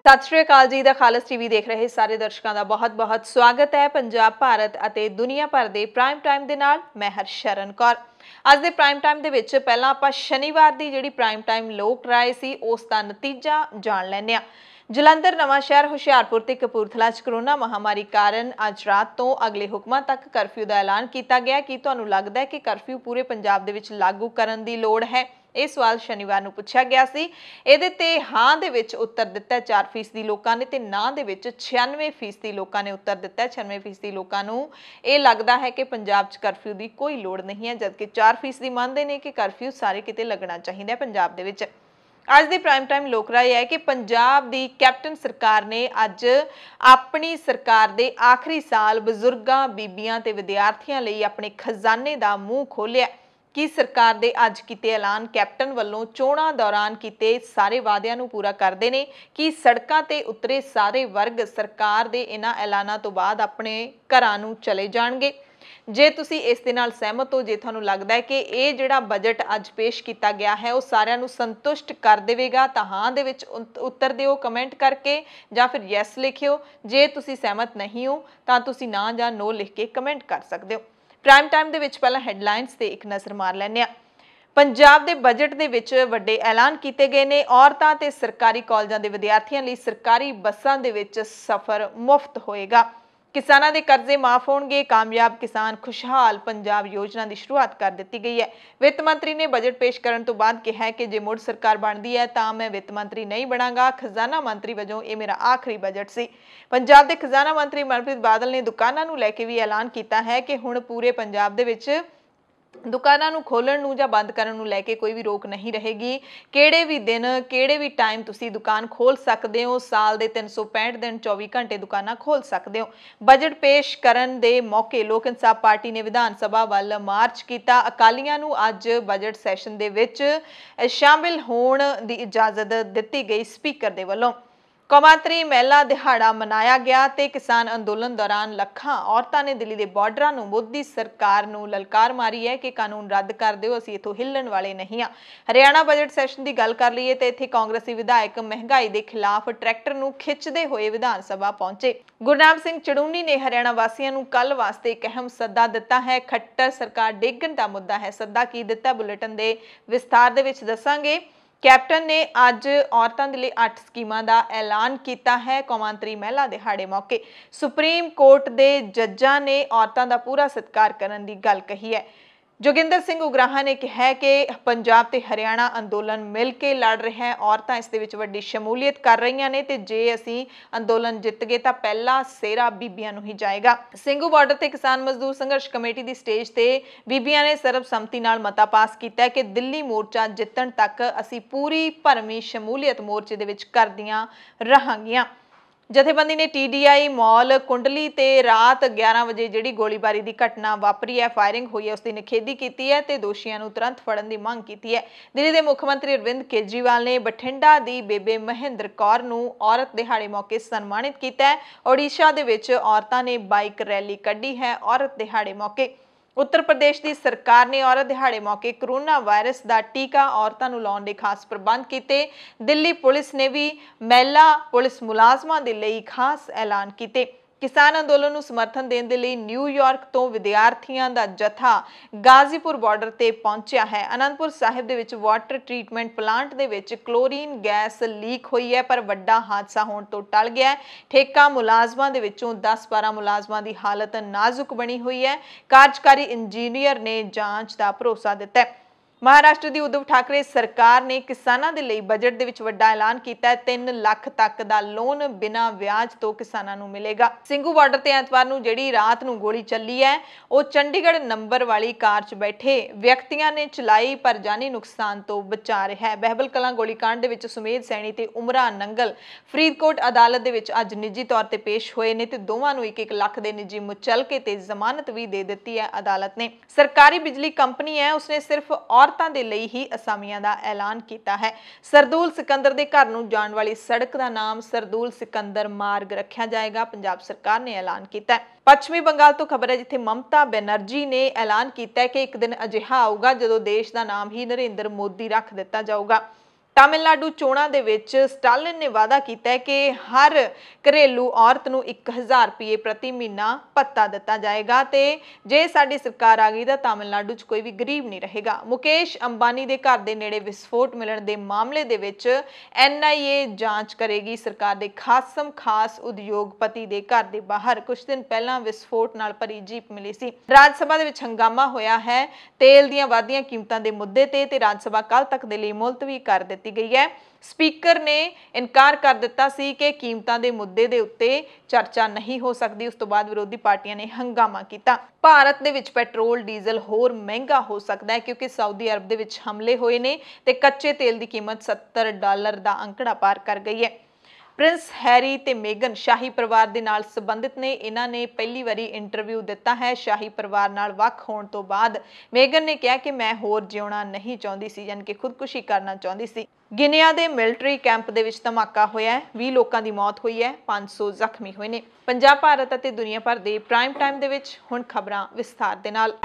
सत श्री अकाल जी। The खालस TV देख रहे सारे दर्शकों का बहुत बहुत स्वागत है। पंजाब, भारत और दुनिया भर के प्राइम टाइम के नाल मैं हरशरण कौर। अज के प्राइम टाइम के विच पहला आपां शनिवार की जिहड़ी प्राइम टाइम लोक राय सी उसका नतीजा जान लैंदे हां। जलंधर, नवांशहर, हुशियारपुर ते कपूरथला च कोरोना महामारी कारण अज रात तो अगले हुक्मां तक करफ्यू का ऐलान किया गया। कि तुहानूं लगदा है कि करफ्यू पूरे पंजाब दे विच लागू करन दी लोड़ है? यह सवाल शनिवार नूं पुछया गया सी। इहदे ते हां दे विच उत्तर दिता 4% लोकां ने ते ना दे विच 96% लोकां ने उत्तर दिता। 96% लोकां नूं इह लगदा है कि पंजाब च करफ्यू की कोई लोड़ नहीं है, जबकि 4% मानते हैं कि करफ्यू सारे किते लगना चाहिए पंजाब दे विच। अज दी प्राइम टाइम लोक राय है कि पंजाब दी कैप्टन सरकार ने अज अपनी सरकार दे आखिरी साल बजुर्गां, बीबियां ते विद्यार्थियों लई अपने खजाने दा मूँह खोलिया। कि सरकार दे अज कीते ऐलान कैप्टन वल्लों चोणां दौरान कीते सारे वादियां नूं पूरा करदे ने। कि सड़कां ते उतरे सारे वर्ग सरकार दे इन्हां ऐलानां तो बाद अपने घरां नूं चले जाणगे। जे तुसी इस दे नाल सहमत हो, जे तुहानूं लगदा है कि ये जिहड़ा बजट अज पेश किया गया है वो सारिआं नूं संतुष्ट कर देवेगा, तां हां दे विच उत्तर दिओ कमेंट करके, जां फिर यैस लिखिओ। जे तुसी सहमत नहीं हो तां तुसी ना जां नो लिख के कमेंट कर सकदे हो। प्राइम टाइम दे विच पहला हैडलाइनस ते एक नज़र मार लैंदे हां। पंजाब दे बजट दे विच वड्डे ऐलान किए गए ने। औरतां ते सरकारी कॉलेजां दे विद्यार्थियों लई सरकारी बसां दे विच सफर मुफ्त होएगा। किसानां दे कर्जे माफ होणगे। कामयाब किसान खुशहाल पंजाब योजना की शुरुआत कर दी गई है। वित्त मंत्री ने बजट पेश करने तो बाद कहा है कि जे मुड़ सरकार बनती है तो मैं वित्त मंत्री नहीं बनांगा। खजाना मंत्री वजों ये मेरा आखिरी बजट सी। पंजाब के खजाना मंत्री मनप्रीत बादल ने दुकानां नूं लैके भी ऐलान किया है कि हुण पूरे पंजाब दे विच दुकानां नूं खोलण नूं जां बंद करन नूं लैके कोई भी रोक नहीं रहेगी। किहड़े भी दिन, किहड़े भी टाइम तुसी दुकान खोल सकदे हो। साल दे 365 दिन 24 घंटे दुकानां खोल सकदे हो। बजट पेश करन दे मौके लोक इंसाफ पार्टी ने विधान सभा वल मार्च किया। अकालियां नूं अज बजट सैशन दे विच शामिल होण दी इजाजत दित्ती गई स्पीकर दे वल्लों। कौमांतरी महिला दिहाड़ा मनाया गया ते किसान अंदोलन दौरान लखां औरतां ने दिल्ली के बॉर्डरां नूं मोदी सरकार नूं ललकार मारी है कि कानून रद्द कर दिओ, असीं इथों हिल्लण वाले नहीं हां। हरियाणा बजट सैशन की गल कर लईए तो इत्थे कांग्रेसी विधायक महंगाई के खिलाफ ट्रैक्टर नूं खिੱਚਦੇ होए विधान सभा पहुंचे। गुरनाम सिंह चड़ूनी ने हरियाणा वासियों नूं कल वास्ते एक अहम सद्दा दिता है। खट्टर सरकार डिगण का मुद्दा है। सद्दा की दिता बुलेटिन के विस्तार दे विच दसांगे। कैप्टन ने अज औरतों के लिए 8 स्कीमां का ऐलान किया है। कौमांतरी महिला दिहाड़े मौके सुप्रीम कोर्ट के जजां ने औरतों का पूरा सत्कार करने की गल कही है। जोगिंदर सिंह उगराहा ने कहा है कि पंजाब ते हरियाणा अंदोलन मिल के लड़ रहा है। औरतां इस दे विच वड्डी शमूलीयत कर रही ने ते जे असीं अंदोलन जित गए तो पहला सेहरा बीबियां नूं ही जाएगा। ਸਿੰਘੂ बार्डर ते किसान मजदूर संघर्ष कमेटी की स्टेज ते बीबियां ने सर्बसम्मति नाल मता पास किया कि दिल्ली मोर्चा जितण तक असीं पूरी भरमी शमूलीयत मोर्चे दे विच करदियां रहांगीआं। जथेबंदी ने TDI मॉल कुंडली ते रात 11 बजे जिहड़ी गोलीबारी की घटना वापरी है, फायरिंग हुई है, उसकी निखेधी की है ते दोषियों नूं तुरंत फड़न की मांग की है। दिल्ली के मुख्यमंत्री अरविंद केजरीवाल ने बठिंडा की बेबे महेंद्र कौर नूं औरत दिहाड़े मौके सन्मानित किया है। ओडिशा दे विच औरतां ने बाइक रैली कढ़ी है औरत दिहाड़े मौके। उत्तर प्रदेश की सरकार ने औरत दिहाड़े मौके कोरोना वायरस का टीका औरतों को लाने के खास प्रबंध किए। दिल्ली पुलिस ने भी महिला पुलिस मुलाजमां दे लई खास ऐलान किए। किसान अंदोलन को समर्थन देने के लिए न्यूयॉर्क तो विद्यार्थियों का जत्था गाजीपुर बॉर्डर ते पहुंचा है। आनंदपुर साहिब दे विच वाटर ट्रीटमेंट प्लांट दे विच क्लोरीन गैस लीक हुई है, पर वड्डा हादसा होने तो टल गया है। ठेका मुलाजमां दे विचों 10-12 मुलाजमां की हालत नाजुक बनी हुई है। कार्यकारी इंजीनियर ने जांच का भरोसा दिता है। महाराष्ट्र की उद्धव ठाकरे सरकार ने किसानों के लिए बजट दे विच वड्डा ऐलान किया है। 3 लाख तक का लोन बिना ब्याज तो किसानों को मिलेगा। ਸਿੰਘੂ बार्डर ते ऐतवार नूं जिहड़ी रात नूं गोली चली है वो चंडीगढ़ नंबर वाली कार च बैठे व्यक्तियों ने चलाई, पर जानी नुकसान तो बचा रहा है। बहबल कलां गोलीकांड दे विच सुमेध सैनी ते उमरा नंगल फरीदकोट अदालत दे विच अज निजी तौर पर पेश होए ने ते दोवां नूं 1-1 लाख के निजी मुचलके ते जमानत भी दे दी है अदालत ने। सरकारी बिजली कंपनी है, उसने सिर्फ औरतों के लिए ही असामियां का ऐलान किया है। सरदूल सिकंदर के घर नूं जाण वाली सड़क का नाम सरदूल सिकंदर मार्ग रखा जाएगा, पंजाब सरकार ने ऐलान किया। पश्चिमी बंगाल तो खबर है जिथे ममता बनर्जी ने ऐलान किया कि एक दिन अजिहा आऊगा जदों देश का नाम ही नरेंद्र मोदी रख दिता जाऊगा। ਤਾਮਿਲਨਾਡੂ ਚੋਣਾਂ ਦੇ ਵਿੱਚ ਸਟਾਲਿਨ ਨੇ ਵਾਅਦਾ ਕੀਤਾ ਹੈ ਕਿ ਹਰ ਘਰੇਲੂ ਔਰਤ ਨੂੰ 1000 ਰੁਪਏ ਪ੍ਰਤੀ ਮਹੀਨਾ ਭੱਤਾ ਦਿੱਤਾ ਜਾਏਗਾ ਤੇ ਜੇ ਸਾਡੀ ਸਰਕਾਰ ਆ ਗਈ ਤਾਂ ਤਾਮਿਲਨਾਡੂ 'ਚ ਕੋਈ ਵੀ ਗਰੀਬ ਨਹੀਂ ਰਹੇਗਾ। ਮੁਕੇਸ਼ ਅੰਬਾਨੀ ਦੇ ਘਰ ਦੇ ਨੇੜੇ ਵਿਸਫੋਟ ਮਿਲਣ ਦੇ ਮਾਮਲੇ ਦੇ ਵਿੱਚ NIA ਜਾਂਚ ਕਰੇਗੀ। ਸਰਕਾਰ ਦੇ ਖਾਸ ਉਦਯੋਗਪਤੀ ਦੇ ਘਰ ਦੇ ਬਾਹਰ ਕੁਝ ਦਿਨ ਪਹਿਲਾਂ ਵਿਸਫੋਟ ਨਾਲ ਭਰੀ ਜੀਪ ਮਿਲੀ ਸੀ। ਰਾਜ ਸਭਾ ਦੇ ਵਿੱਚ ਹੰਗਾਮਾ ਹੋਇਆ ਹੈ ਤੇਲ ਦੀਆਂ ਵਧਦੀਆਂ ਕੀਮਤਾਂ ਦੇ ਮੁੱਦੇ ਤੇ ਰਾਜ ਸਭਾ ਕੱਲ ਤੱਕ ਦੇ ਲਈ ਮੁਲਤਵੀ ਕਰ ਦਿੱਤੀ ਗਈ ਹੈ। ਸਪੀਕਰ ਨੇ ਇਨਕਾਰ ਕਰ ਦਿੱਤਾ ਸੀ ਕਿ ਕੀਮਤਾਂ ਦੇ ਮੁੱਦੇ ਦੇ ਉੱਤੇ ਚਰਚਾ ਨਹੀਂ ਹੋ ਸਕਦੀ। ਉਸ ਤੋਂ ਬਾਅਦ ਵਿਰੋਧੀ ਪਾਰਟੀਆਂ ਨੇ ਹੰਗਾਮਾ ਕੀਤਾ। ਭਾਰਤ ਦੇ ਵਿੱਚ ਪੈਟਰੋਲ ਡੀਜ਼ਲ ਹੋਰ ਮਹਿੰਗਾ ਹੋ ਸਕਦਾ ਹੈ ਕਿਉਂਕਿ ਸਾਊਦੀ ਅਰਬ ਦੇ ਵਿੱਚ ਹਮਲੇ ਹੋਏ ਨੇ ਤੇ ਕੱਚੇ ਤੇਲ ਦੀ ਕੀਮਤ $70 ਦਾ ਅੰਕੜਾ ਪਾਰ ਕਰ ਗਈ ਹੈ। ਪ੍ਰਿੰਸ ਹੈਰੀ ਤੇ ਮੇਗਨ ਸ਼ਾਹੀ ਪਰਿਵਾਰ ਦੇ ਨਾਲ ਸੰਬੰਧਿਤ ਨੇ। ਇਹਨਾਂ ਨੇ ਪਹਿਲੀ ਵਾਰੀ ਇੰਟਰਵਿਊ ਦਿੱਤਾ ਹੈ। ਸ਼ਾਹੀ ਪਰਿਵਾਰ ਨਾਲ ਵੱਖ ਹੋਣ ਤੋਂ ਬਾਅਦ ਮੇਗਨ ਨੇ ਕਿਹਾ ਕਿ ਮੈਂ ਹੋਰ ਜਿਉਣਾ ਨਹੀਂ ਚਾਹੁੰਦੀ ਸੀ, ਯਾਨੀ ਕਿ ਖੁਦਕੁਸ਼ੀ ਕਰਨਾ ਚਾਹੁੰਦੀ ਸੀ। ਗਿਨੀਆ ਦੇ ਮਿਲਟਰੀ ਕੈਂਪ ਦੇ ਵਿੱਚ ਧਮਾਕਾ ਹੋਇਆ ਹੈ, 20 ਲੋਕਾਂ ਦੀ ਮੌਤ ਹੋਈ ਹੈ, 500 ਜ਼ਖਮੀ ਹੋਏ ਨੇ। ਪੰਜਾਬ, ਭਾਰਤ ਅਤੇ ਦੁਨੀਆ ਭਰ ਦੇ ਪ੍ਰਾਈਮ ਟਾਈਮ ਦੇ ਵਿੱਚ ਹੁਣ ਖਬਰਾਂ ਵਿਸਥਾਰ ਦੇ ਨਾਲ।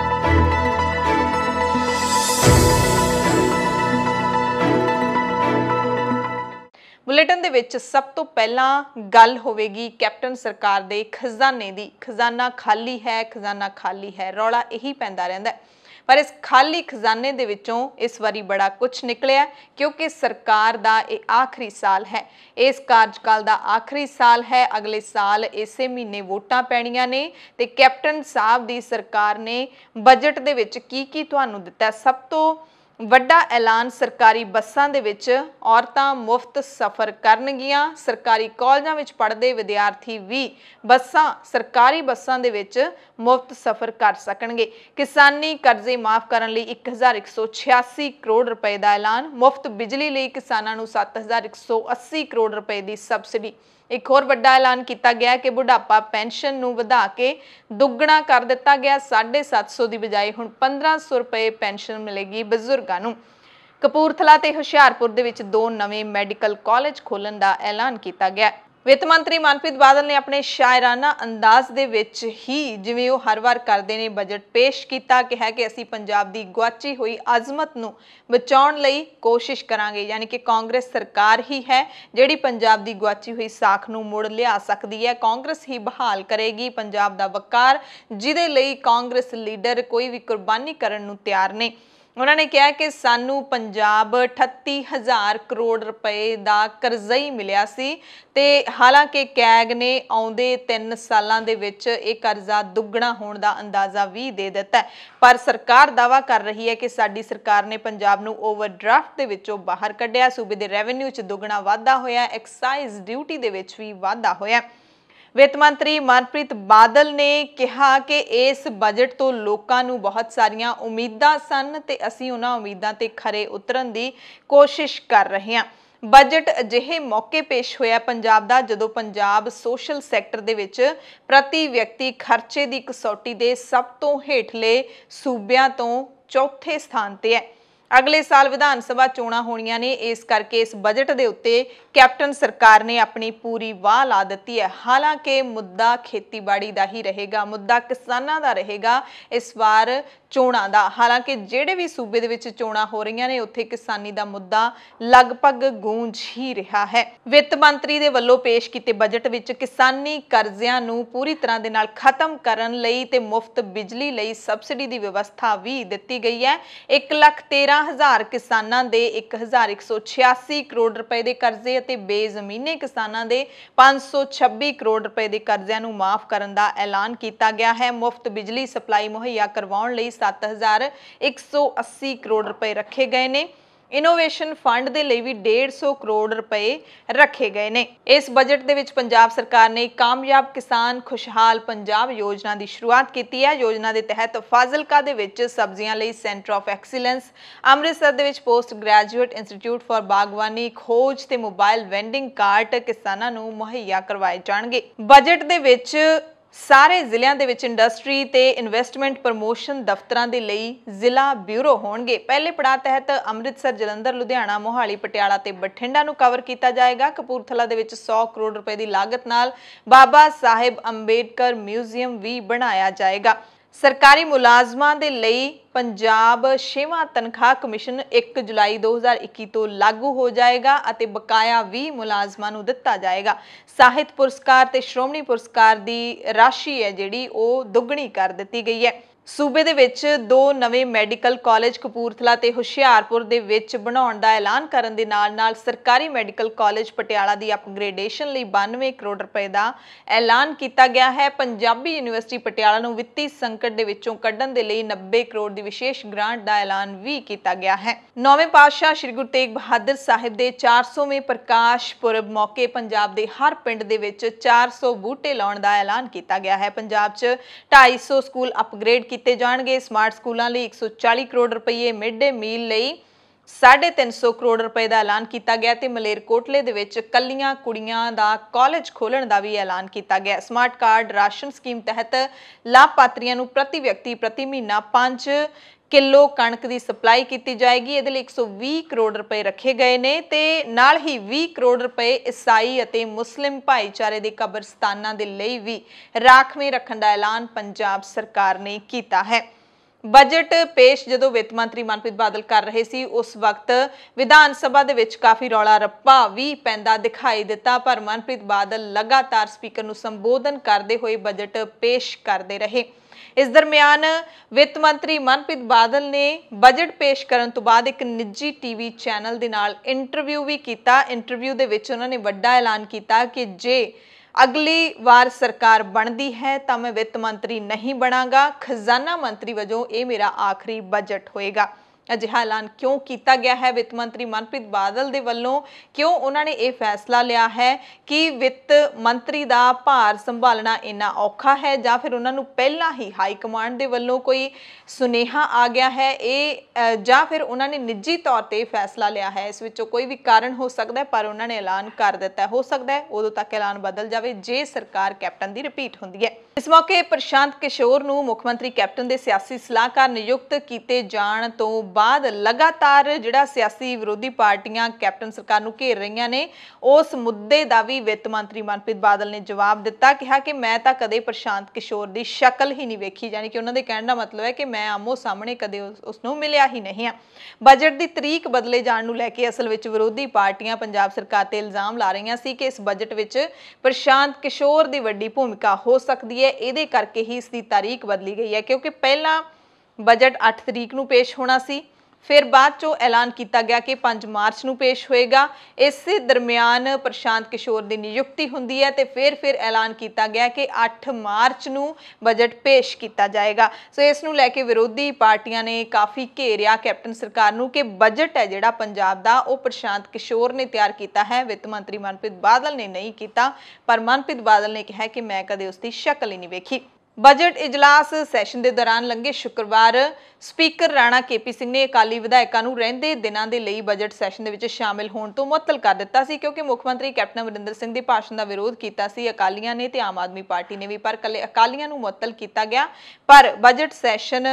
ਬੁਲੇਟਿਨ ਦੇ ਵਿੱਚ ਸਭ ਤੋਂ ਪਹਿਲਾਂ ਗੱਲ ਹੋਵੇਗੀ ਕੈਪਟਨ ਸਰਕਾਰ ਦੇ ਖਜ਼ਾਨੇ ਦੀ। ਖਜ਼ਾਨਾ ਖਾਲੀ ਹੈ, ਰੌਲਾ ਇਹੀ ਪੈਂਦਾ ਰਹਿੰਦਾ। ਪਰ ਇਸ ਖਾਲੀ ਖਜ਼ਾਨੇ ਦੇ ਵਿੱਚੋਂ ਇਸ ਵਾਰੀ ਬੜਾ ਕੁਝ ਨਿਕਲਿਆ ਕਿਉਂਕਿ ਸਰਕਾਰ ਦਾ ਇਹ ਆਖਰੀ ਸਾਲ ਹੈ। ਇਸ ਕਾਰਜਕਾਲ ਦਾ ਆਖਰੀ ਸਾਲ ਹੈ। ਅਗਲੇ ਸਾਲ ਇਸੇ ਮਹੀਨੇ ਵੋਟਾਂ ਪੈਣੀਆਂ ਨੇ ਤੇ ਕੈਪਟਨ ਸਾਹਿਬ ਦੀ ਸਰਕਾਰ ਨੇ ਬਜਟ ਦੇ ਵਿੱਚ ਕੀ ਤੁਹਾਨੂੰ ਦਿੱਤਾ। ਸਭ ਤੋਂ ਵੱਡਾ ਐਲਾਨ ਸਰਕਾਰੀ ਬੱਸਾਂ ਦੇ ਵਿੱਚ ਔਰਤਾਂ ਮੁਫਤ ਸਫ਼ਰ ਕਰਨਗੀਆਂ। ਸਰਕਾਰੀ ਕਾਲਜਾਂ ਵਿੱਚ ਪੜ੍ਹਦੇ ਵਿਦਿਆਰਥੀ ਵੀ ਸਰਕਾਰੀ ਬੱਸਾਂ ਦੇ ਵਿੱਚ ਮੁਫਤ ਸਫ਼ਰ ਕਰ ਸਕਣਗੇ। ਕਿਸਾਨੀ ਕਰਜ਼ੇ ਮਾਫ ਕਰਨ ਲਈ 1186 ਕਰੋੜ ਰੁਪਏ ਦਾ ਐਲਾਨ। ਮੁਫਤ ਬਿਜਲੀ ਲਈ ਕਿਸਾਨਾਂ ਨੂੰ 7180 ਕਰੋੜ ਰੁਪਏ ਦੀ ਸਬਸਿਡੀ। ਇੱਕ ਹੋਰ ਵੱਡਾ ਐਲਾਨ ਕੀਤਾ ਗਿਆ ਕਿ ਬੁਢਾਪਾ ਪੈਨਸ਼ਨ ਨੂੰ ਵਧਾ ਕੇ ਦੁੱਗਣਾ ਕਰ ਦਿੱਤਾ ਗਿਆ। 750 ਦੀ ਬਜਾਏ ਹੁਣ 1500 ਰੁਪਏ ਪੈਨਸ਼ਨ ਮਿਲੇਗੀ ਬਜ਼ੁਰਗਾਂ ਨੂੰ। ਕਪੂਰਥਲਾ ਤੇ ਹੁਸ਼ਿਆਰਪੁਰ ਦੇ ਵਿੱਚ 2 ਨਵੇਂ ਮੈਡੀਕਲ ਕਾਲਜ ਖੋਲ੍ਹਣ ਦਾ ਐਲਾਨ ਕੀਤਾ ਗਿਆ। ਵਿੱਤ ਮੰਤਰੀ ਮਨਪ੍ਰੀਤ ਬਾਦਲ ਨੇ ਆਪਣੇ ਸ਼ਾਇਰਾਨਾ ਅੰਦਾਜ਼ ਦੇ ਵਿੱਚ ਹੀ, ਜਿਵੇਂ ਉਹ ਹਰ ਵਾਰ ਕਰਦੇ ਨੇ, ਬਜਟ ਪੇਸ਼ ਕੀਤਾ। ਕਿਹਾ ਕਿ ਅਸੀਂ ਪੰਜਾਬ ਦੀ ਗੁਆਚੀ ਹੋਈ ਅਜ਼ਮਤ ਨੂੰ ਬਚਾਉਣ ਲਈ ਕੋਸ਼ਿਸ਼ ਕਰਾਂਗੇ, ਯਾਨੀ ਕਿ ਕਾਂਗਰਸ ਸਰਕਾਰ ਹੀ ਹੈ ਜਿਹੜੀ ਪੰਜਾਬ ਦੀ ਗੁਆਚੀ ਹੋਈ ਸਾਖ ਨੂੰ ਮੁੜ ਲਿਆ ਸਕਦੀ ਹੈ। ਕਾਂਗਰਸ ਹੀ ਬਹਾਲ ਕਰੇਗੀ ਪੰਜਾਬ ਦਾ ਵਕਾਰ, ਜਿਹਦੇ ਲਈ ਕਾਂਗਰਸ ਲੀਡਰ ਕੋਈ ਵੀ ਕੁਰਬਾਨੀ ਕਰਨ ਨੂੰ ਤਿਆਰ ਨੇ। ਉਹਨਾਂ ਨੇ ਕਿਹਾ ਕਿ ਸਾਨੂੰ ਪੰਜਾਬ 38000 ਕਰੋੜ ਰੁਪਏ ਦਾ ਕਰਜ਼ਾ ਹੀ ਮਿਲਿਆ ਸੀ ਤੇ ਹਾਲਾਂਕਿ ਕੈਗ ਨੇ ਆਉਂਦੇ 3 ਸਾਲਾਂ ਦੇ ਵਿੱਚ ਇਹ ਕਰਜ਼ਾ ਦੁੱਗਣਾ ਹੋਣ ਦਾ ਅੰਦਾਜ਼ਾ ਵੀ ਦੇ ਦਿੱਤਾ। ਪਰ ਸਰਕਾਰ ਦਾਅਵਾ ਕਰ ਰਹੀ ਹੈ ਕਿ ਸਾਡੀ ਸਰਕਾਰ ਨੇ ਪੰਜਾਬ ਨੂੰ ਓਵਰਡਰਾਫਟ ਦੇ ਵਿੱਚੋਂ ਬਾਹਰ ਕੱਢਿਆ। ਸੂਬੇ ਦੇ ਰੈਵਨਿਊ 'ਚ ਦੁੱਗਣਾ ਵਾਧਾ ਹੋਇਆ, ਐਕਸਾਈਜ਼ ਡਿਊਟੀ ਦੇ ਵਿੱਚ ਵੀ ਵਾਧਾ ਹੋਇਆ। ਵਿੱਤ ਮੰਤਰੀ ਮਨਪ੍ਰੀਤ ਬਾਦਲ ਨੇ ਕਿਹਾ ਕਿ ਇਸ ਬਜਟ ਤੋਂ ਲੋਕਾਂ ਨੂੰ ਬਹੁਤ ਸਾਰੀਆਂ ਉਮੀਦਾਂ ਸਨ ਤੇ ਅਸੀਂ ਉਹਨਾਂ ਉਮੀਦਾਂ ਤੇ ਖਰੇ ਉਤਰਨ ਦੀ ਕੋਸ਼ਿਸ਼ ਕਰ ਰਹੇ ਹਾਂ। ਬਜਟ ਅਜਿਹੇ ਮੌਕੇ ਪੇਸ਼ ਹੋਇਆ ਪੰਜਾਬ ਦਾ ਜਦੋਂ ਪੰਜਾਬ ਸੋਸ਼ਲ ਸੈਕਟਰ ਦੇ ਵਿੱਚ ਪ੍ਰਤੀ ਵਿਅਕਤੀ ਖਰਚੇ ਦੀ ਕਸੌਟੀ ਦੇ ਸਭ ਤੋਂ ਹੇਠਲੇ ਸੂਬਿਆਂ ਤੋਂ ਚੌਥੇ ਸਥਾਨ ਤੇ ਹੈ। ਅਗਲੇ ਸਾਲ ਵਿਧਾਨ ਸਭਾ ਚੋਣਾਂ ਹੋਣੀਆਂ ਨੇ, ਇਸ ਕਰਕੇ ਇਸ ਬਜਟ ਦੇ ਉੱਤੇ ਕੈਪਟਨ ਸਰਕਾਰ ਨੇ ਆਪਣੀ ਪੂਰੀ ਵਾਹ ਲਾ ਦਿੱਤੀ ਹੈ। ਹਾਲਾਂਕਿ ਮੁੱਦਾ ਖੇਤੀਬਾੜੀ ਦਾ ਹੀ ਰਹੇਗਾ, ਮੁੱਦਾ ਕਿਸਾਨਾਂ ਦਾ ਰਹੇਗਾ ਇਸ ਵਾਰ ਚੋਣਾਂ ਦਾ। ਹਾਲਾਂਕਿ ਜਿਹੜੇ ਵੀ ਸੂਬੇ ਦੇ ਵਿੱਚ ਚੋਣਾਂ ਹੋ ਰਹੀਆਂ ਨੇ ਉੱਥੇ ਕਿਸਾਨੀ ਦਾ ਮੁੱਦਾ ਲਗਭਗ ਗੂੰਜ ਹੀ ਰਿਹਾ ਹੈ। ਵਿੱਤ ਮੰਤਰੀ ਦੇ ਵੱਲੋਂ ਪੇਸ਼ ਕੀਤੇ ਬਜਟ ਵਿੱਚ ਕਿਸਾਨੀ ਕਰਜ਼ਿਆਂ ਨੂੰ ਪੂਰੀ ਤਰ੍ਹਾਂ ਦੇ ਨਾਲ ਖਤਮ ਕਰਨ ਲਈ ਤੇ ਮੁਫਤ ਬਿਜਲੀ ਲਈ ਸਬਸਿਡੀ ਦੀ ਵਿਵਸਥਾ ਵੀ ਦਿੱਤੀ ਗਈ ਹੈ। 1,13,000 ਕਿਸਾਨਾਂ ਦੇ 1,186 ਕਰੋੜ ਰੁਪਏ ਦੇ ਕਰਜ਼ੇ ਅਤੇ ਬੇਜ਼ਮੀਨੇ ਕਿਸਾਨਾਂ ਦੇ 526 ਕਰੋੜ ਰੁਪਏ ਦੇ ਕਰਜ਼ਿਆਂ ਨੂੰ ਮਾਫ ਕਰਨ ਦਾ ਐਲਾਨ ਕੀਤਾ ਗਿਆ ਹੈ। ਮੁਫਤ ਬਿਜਲੀ ਸਪਲਾਈ ਮੁਹੱਈਆ ਕਰਵਾਉਣ ਲਈ 7,180 ਕਰੋੜ ਰੁਪਏ ਰੱਖੇ ਗਏ ਨੇ। ਇਨੋਵੇਸ਼ਨ ਫੰਡ ਦੇ ਲਈ ਵੀ 150 ਕਰੋੜ ਰੁਪਏ ਰੱਖੇ ਗਏ ਨੇ। ਇਸ ਬਜਟ ਦੇ ਵਿੱਚ ਪੰਜਾਬ ਸਰਕਾਰ ਨੇ ਕਾਮਯਾਬ ਕਿਸਾਨ ਖੁਸ਼ਹਾਲ ਪੰਜਾਬ ਯੋਜਨਾ ਦੀ ਸ਼ੁਰੂਆਤ ਕੀਤੀ ਹੈ। ਯੋਜਨਾ ਦੇ ਤਹਿਤ ਫਾਜ਼ਿਲਕਾ ਦੇ ਵਿੱਚ ਸਬਜ਼ੀਆਂ ਲਈ ਸੈਂਟਰ ਆਫ ਐਕਸੀਲੈਂਸ, ਅੰਮ੍ਰਿਤਸਰ ਦੇ ਵਿੱਚ ਪੋਸਟ ਗ੍ਰੈਜੂਏਟ ਇੰਸਟੀਚਿਊਟ ਫਾਰ ਬਾਗਵਾਨੀ ਖੋਜ ਤੇ ਮੋਬਾਈਲ ਵੈਂਡਿੰਗ ਕਾਰਟ ਕਿਸਾਨਾਂ ਨੂੰ ਮੁਹੱਈਆ ਕਰਵਾਏ ਜਾਣਗੇ। ਬਜਟ ਦੇ ਵਿੱਚ ਸਾਰੇ ਜ਼ਿਲ੍ਹਿਆਂ ਦੇ ਵਿੱਚ ਇੰਡਸਟਰੀ ਤੇ ਇਨਵੈਸਟਮੈਂਟ ਪ੍ਰਮੋਸ਼ਨ ਦਫ਼ਤਰਾਂ ਦੇ ਲਈ ਜ਼ਿਲ੍ਹਾ ਬਿਊਰੋ ਹੋਣਗੇ। ਪਹਿਲੇ ਪੜਾਅ ਤਹਿਤ ਅੰਮ੍ਰਿਤਸਰ, ਜਲੰਧਰ, ਲੁਧਿਆਣਾ, ਮੋਹਾਲੀ, ਪਟਿਆਲਾ ਤੇ ਬਠਿੰਡਾ ਨੂੰ ਕਵਰ ਕੀਤਾ ਜਾਏਗਾ। ਕਪੂਰਥਲਾ ਦੇ ਵਿੱਚ 100 ਕਰੋੜ ਰੁਪਏ ਦੀ ਲਾਗਤ ਨਾਲ ਬਾਬਾ ਸਾਹਿਬ ਅੰਬੇਡਕਰ ਮਿਊਜ਼ੀਅਮ ਵੀ ਬਣਾਇਆ ਜਾਏਗਾ। ਸਰਕਾਰੀ ਮੁਲਾਜ਼ਮਾਂ ਦੇ ਲਈ ਪੰਜਾਬ 6ਵਾਂ ਤਨਖਾਹ ਕਮਿਸ਼ਨ 1 ਜੁਲਾਈ 2021 ਤੋਂ ਲਾਗੂ ਹੋ ਜਾਏਗਾ ਅਤੇ ਬਕਾਇਆ ਵੀ ਮੁਲਾਜ਼ਮਾਂ ਨੂੰ ਦਿੱਤਾ ਜਾਏਗਾ। ਸਾਹਿਤ ਪੁਰਸਕਾਰ ਤੇ ਸ਼੍ਰੋਮਣੀ ਪੁਰਸਕਾਰ ਦੀ ਰਾਸ਼ੀ ਹੈ ਜਿਹੜੀ ਉਹ ਦੁੱਗਣੀ ਕਰ ਦਿੱਤੀ ਗਈ ਹੈ। सूबे दे विच 2 नवे मैडिकल कॉलेज कपूरथला ते हुशियारपुर दे विच बनाउण दा ऐलान करन दे नाल-नाल सरकारी मैडिकल कॉलेज पटियाला दी अपग्रेडेशन लई 92 करोड़ रुपए दा ऐलान किया गया है। पंजाबी यूनिवर्सिटी पटियाला नूं वित्ती संकट दे विचों कड्ढण दे लई 90 करोड़ दी विशेष ग्रांट दा ऐलान भी किया गया है। नौवें पातशाह श्री गुरु तेग बहादुर साहिब दे 400वें प्रकाश पुरब मौके पंजाब दे हर पिंड दे विच 400 बूटे लाउण दा ऐलान किया गया है। पंजाब च 250 स्कूल अपग्रेड किए जाएंगे। स्मार्ट स्कूलों लिए 140 करोड़ रुपये, मिड डे मील लिए 350 करोड़ रुपए का ऐलान किया गया ते मलेरकोटले दे विच कल्लियां कुड़ियां दा कॉलेज खोलण दा भी ऐलान किया गया। स्मार्ट कार्ड राशन स्कीम तहत लाभपात्रियों नूं प्रति व्यक्ति प्रति महीना 5 किलो कणक की सप्लाई की जाएगी। इहदे लई 120 करोड़ रुपए रखे गए ने ते नाल ही 20 करोड़ रुपए ईसाई अते मुस्लिम भाईचारे के कब्रस्तानां दे लई भी राखवें रखण दा ऐलान पंजाब सरकार ने किया है। बजट पेश जो वित्त मंत्री मनप्रीत बादल कर रहे सी उस वक्त विधान सभा दे विच काफ़ी रौला रप्पा भी पैंदा दिखाई दिता, पर मनप्रीत बादल लगातार स्पीकर नूं संबोधन करते हुए बजट पेश करते रहे। इस दरमियान वित्त मंत्री मनप्रीत बादल ने बजट पेश करन तो बाद एक निजी टीवी चैनल दे नाल इंटरव्यू भी किया। इंटरव्यू दे विच उन्होंने वड्डा ऐलान किया कि जे अगली बार सरकार बनती है तो मैं वित्त मंत्री नहीं बनांगा, खजाना मंत्री वजों ये मेरा आखिरी बजट होएगा। अजिहा ऐलान क्यों किया गया है वित्त मंत्री मनप्रीत बादल दे वल्लों, क्यों उन्होंने ये फैसला लिया है कि वित्त मंत्री दा भार संभालना इन्ना औखा है, जां फिर उन्होंने पहला ही हाई कमांड दे वल्लों कोई सुनेहा आ गया है ये, जां फिर उन्होंने निजी तौर पर फैसला लिया है। इस विचों कोई भी कारण हो सकता है, पर उन्होंने ऐलान कर दिता। हो सकता है उदों तक ऐलान बदल जाए जे सरकार कैप्टन की रिपीट होंदी है। इस मौके प्रशांत किशोर नूं मुख मंत्री कैप्टन के सियासी सलाहकार नियुक्त किए जाण तो बाद लगातार जिहड़ा सियासी विरोधी पार्टियां कैप्टन सरकार नूं घेर रही ने उस मुद्दे का भी वित्त मंत्री मनप्रीत बादल ने जवाब दिता। कहा कि मैं तो कदे प्रशांत किशोर की शक्ल ही नहीं वेखी, यानी कि उन्होंने कहने का मतलब है कि मैं आमो सामने कदे उसनूं मिलिया ही नहीं है। बजट की तरीक बदले जाण नूं लैके असल विच विरोधी पार्टियां पंजाब सरकार ते इल्जाम ला रही सी कि इस बजट विच प्रशांत किशोर की वड्डी भूमिका हो सकती है, इहदे करके ही इसकी तारीख बदली गई है। क्योंकि पहला बजट 8 तरीक नूं पेश होना सी, फिर बाद चो ऐलान किया गया कि 5 मार्च नूं पेश होएगा। इस दरमियान प्रशांत किशोर की नियुक्ति हुंदी है ते फिर ऐलान किया गया कि 8 मार्च नूं बजट पेश किया जाएगा। सो इस नूं लैके विरोधी पार्टियां ने काफ़ी घेरिया कैप्टन सरकार नूं कि बजट है जिहड़ा पंजाब दा वो प्रशांत किशोर ने तैयार किया है, वित्त मंत्री मनप्रीत बादल ने नहीं किया। पर मनप्रीत बादल ने कहा कि मैं कदे उसकी शक्ल ही नहीं वेखी। बजट इजलास सैशन के दौरान लंघे शुक्रवार स्पीकर राणा केपी सिंह ने अकाली विधायकों नूं रहिंदे दिनां दे लई बजट सैशन दे विच शामिल होण तो मुअत्तल कर दिता सी, क्योंकि मुख मंत्री कैप्टन अमरिंदर सिंह के भाषण का विरोध किया सी अकालियां ने ते आम आदमी पार्टी ने भी, पर कल्ले अकालियां नूं मुअत्तल किया गया। पर बजट सैशन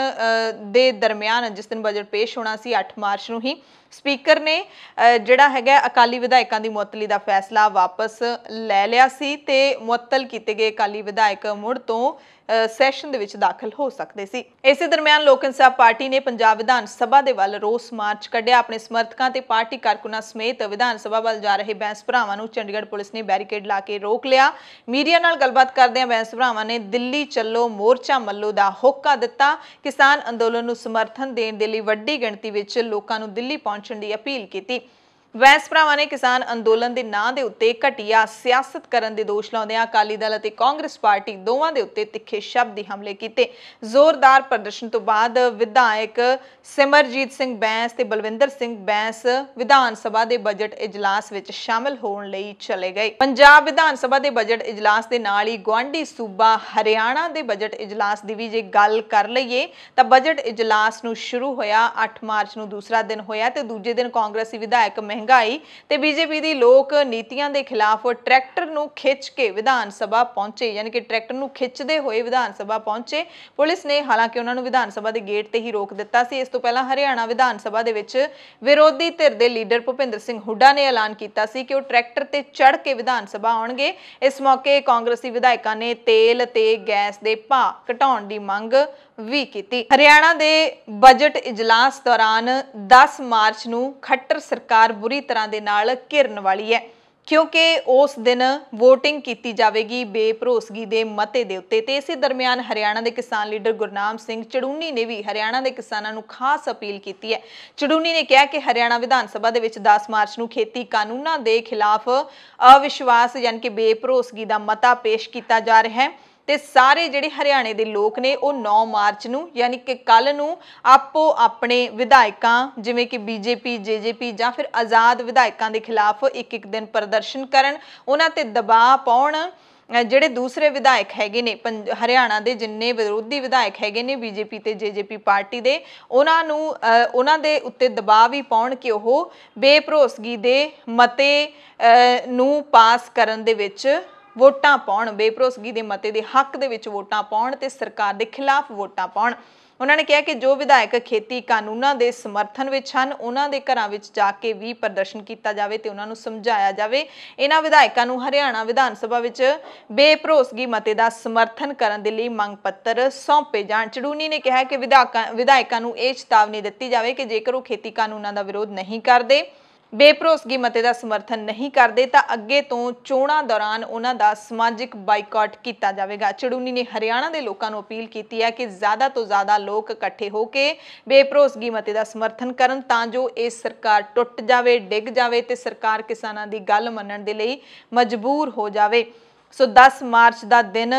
दे दरमियान जिस दिन बजट पेश होना सी 8 मार्च नूं ही स्पीकर ने जिहड़ा हैगा अकाली विधायकों की मुअत्तली का फैसला वापस लै लिया सी ते मुअत्तल किए गए अकाली विधायक मुड़ तो सैशन दे विच दाखिल हो सकते सी। इस दरमियान लोक इंसाफ पार्टी ने पंजाब विधान सभा दे वल रोस मार्च कढ़िया। अपने समर्थकों ते पार्टी कारकुनां समेत विधान सभा वल जा रहे बैंस भरावां नूं चंडीगढ़ पुलिस ने बैरीकेड ला के रोक लिया। मीडिया नाल गलबात करदिआं बैंस भरावां ने दिल्ली चलो मोर्चा मल्लो दा होका दिता। किसान अंदोलन नूं समर्थन देण दे लई वड्डी गिणती विच लोकां नूं दिल्ली पहुंचण दी अपील कीती। बैंस भरावां ने किसान अंदोलन के नां दे उत्ते घटिया सियासत करन दे दोष लाउंदिआं अकाली दल अते कांग्रेस पार्टी दोवां दे उत्ते तिखे शब्दी हमले कीते। जोरदार प्रदर्शन तो बाद विधायक सिमरजीत सिंह बैंस ते बलविंदर सिंह बैंस विधान सभा के बजट इजलास विच शामिल होण लई चले गए। पंजाब विधान सभा के बजट इजलास के नाल ही गुआंढी सूबा हरियाणा के बजट इजलास की भी जे गल कर लईए तां बजट इजलास नूं शुरू होया 8 मार्च नूं दूसरा दिन होया ते दूजे दिन कांग्रेसी विधायक महंगाई ते बीजेपी दी लोक नीतियां दे खिलाफ ट्रैक्टर नूं खिंच के विधान सभा पहुंचे, यानी कि ट्रैक्टर नूं खिंचदे होए विधान सभा पहुंचे। पुलिस ने हालांकि उन्हां नूं विधान सभा के गेट ते ही रोक दिता सी। इस तों पहलां हरियाणा विधान सभा दे विच विरोधी धिर दे लीडर भुपिंदर सिंह हुड्डा ने ऐलान किया सी कि वो ट्रैक्टर ते चढ़ के विधान सभा आउणगे। इस मौके कांग्रेसी विधायकों ने तेल ते गैस दे भाव घटाउण दी मंग ਵੀ ਕੀਤੀ। ਹਰਿਆਣਾ ਦੇ ਬਜਟ ਇਜਲਾਸ ਦੌਰਾਨ 10 ਮਾਰਚ ਨੂੰ ਖੱਟਰ ਸਰਕਾਰ ਬੁਰੀ ਤਰ੍ਹਾਂ ਦੇ ਨਾਲ ਘਿਰਨ ਵਾਲੀ ਹੈ, क्योंकि उस दिन वोटिंग की जाएगी बेभरोसगी के मते के उत्ते। ते इसे दरम्यान हरियाणा के किसान लीडर गुरनाम सिंह चड़ूनी ने भी हरियाणा के किसानों को खास अपील की है। चड़ूनी ने कहा कि हरियाणा विधान सभा के 10 मार्च को खेती कानूनों के खिलाफ अविश्वास यानी कि बेभरोसगी का मता पेश किया जा रहा है ਤੇ ਸਾਰੇ ਜਿਹੜੇ ਹਰਿਆਣੇ ਦੇ ਲੋਕ ਨੇ ਉਹ 9 ਮਾਰਚ ਨੂੰ ਯਾਨੀ ਕਿ ਕੱਲ ਨੂੰ ਆਪੋ ਆਪਣੇ ਵਿਧਾਇਕਾਂ ਜਿਵੇਂ ਕਿ ਬੀਜੇਪੀ ਜੇਜੇਪੀ ਜਾਂ ਫਿਰ ਆਜ਼ਾਦ ਵਿਧਾਇਕਾਂ ਦੇ ਖਿਲਾਫ ਇੱਕ ਦਿਨ ਪ੍ਰਦਰਸ਼ਨ ਕਰਨ, ਉਹਨਾਂ ਤੇ ਦਬਾਅ ਪਾਉਣ। ਜਿਹੜੇ ਦੂਸਰੇ ਵਿਧਾਇਕ ਹੈਗੇ ਨੇ ਹਰਿਆਣਾ ਦੇ ਜਿੰਨੇ ਵਿਰੋਧੀ ਵਿਧਾਇਕ ਹੈਗੇ ਨੇ ਬੀਜੇਪੀ ਤੇ ਜੇਜੇਪੀ ਪਾਰਟੀ ਦੇ, ਉਹਨਾਂ ਦੇ ਉੱਤੇ ਦਬਾਅ ਵੀ ਪਾਉਣ ਕਿ ਉਹ ਬੇਭਰੋਸਗੀ ਦੇ ਮਤੇ ਨੂੰ ਪਾਸ ਕਰਨ ਦੇ ਵਿੱਚ ਵੋਟਾਂ ਪਾਉਣ, ਬੇਭਰੋਸਗੀ ਦੇ ਮਤੇ ਦੇ ਹੱਕ ਦੇ ਵਿੱਚ ਵੋਟਾਂ ਪਾਉਣ ਤੇ ਸਰਕਾਰ ਦੇ ਖਿਲਾਫ ਵੋਟਾਂ ਪਾਉਣ। ਉਹਨਾਂ ਨੇ ਕਿਹਾ ਕਿ ਜੋ ਵਿਧਾਇਕ ਖੇਤੀ ਕਾਨੂੰਨਾਂ ਦੇ ਸਮਰਥਨ ਵਿੱਚ ਹਨ ਉਹਨਾਂ ਦੇ ਘਰਾਂ ਵਿੱਚ ਜਾ ਕੇ ਵੀ ਪ੍ਰਦਰਸ਼ਨ ਕੀਤਾ ਜਾਵੇ ਤੇ ਉਹਨਾਂ ਨੂੰ ਸਮਝਾਇਆ ਜਾਵੇ। ਇਹਨਾਂ ਵਿਧਾਇਕਾਂ ਨੂੰ ਹਰਿਆਣਾ ਵਿਧਾਨ ਸਭਾ ਵਿੱਚ ਬੇਭਰੋਸਗੀ ਮਤੇ ਦਾ ਸਮਰਥਨ ਕਰਨ ਦੇ ਲਈ ਮੰਗ ਪੱਤਰ ਸੌਂਪੇ ਜਾਣ। ਚੜੂਨੀ ਨੇ ਕਿਹਾ ਕਿ ਵਿਧਾਇਕਾਂ ਨੂੰ ਇਹ ਚੇਤਾਵਨੀ ਦਿੱਤੀ ਜਾਵੇ ਕਿ ਜੇਕਰ ਉਹ ਖੇਤੀ ਕਾਨੂੰਨਾਂ ਦਾ ਵਿਰੋਧ ਨਹੀਂ ਕਰਦੇ, बेभरोसगी मते का समर्थन नहीं करते तो अगे तो चोणां दौरान उन्हां दा समाजिक बाइकाट किया जाएगा। चड़ूनी ने हरियाणा के लोगों को अपील की है कि ज़्यादा तो ज़्यादा लोग इकट्ठे होकर बेभरोसगी मते का समर्थन करन तां जो ये सरकार टुट जाए, डिग जाए तो सरकार किसानां दी गल मनण दे लई मजबूर हो जाए। सो 10 मार्च का दिन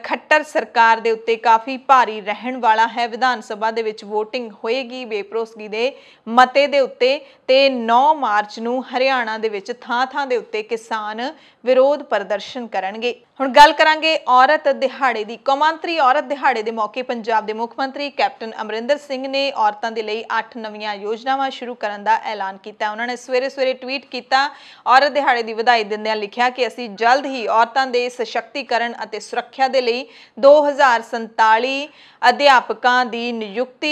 खट्टर सरकार दे उत्ते काफ़ी भारी रहन वाला है। विधान सभा दे विच वोटिंग होएगी बेभरोसगी दे मते दे उत्ते ते 9 मार्च नूं हरियाणा दे विच थां-थां दे उत्ते किसान विरोध प्रदर्शन करनगे। हुण गल करांगे औरत दिहाड़े दी। कौमांतरी औरत दिहाड़े दे मौके पंजाब दे मुख मंत्री कैप्टन अमरिंदर सिंह ने औरतां दे लई 8 नवीं योजनावां शुरू करन दा ऐलान कीता। उन्होंने सवेरे ट्वीट किया, औरत दिहाड़े दी वधाई दिंदिआं लिखिआ कि असीं जल्द ही औरतां दे सशक्तिकरण अते सुरੱਖਿਆ ਦੇ ਲਈ 2047 अध्यापकों की नियुक्ति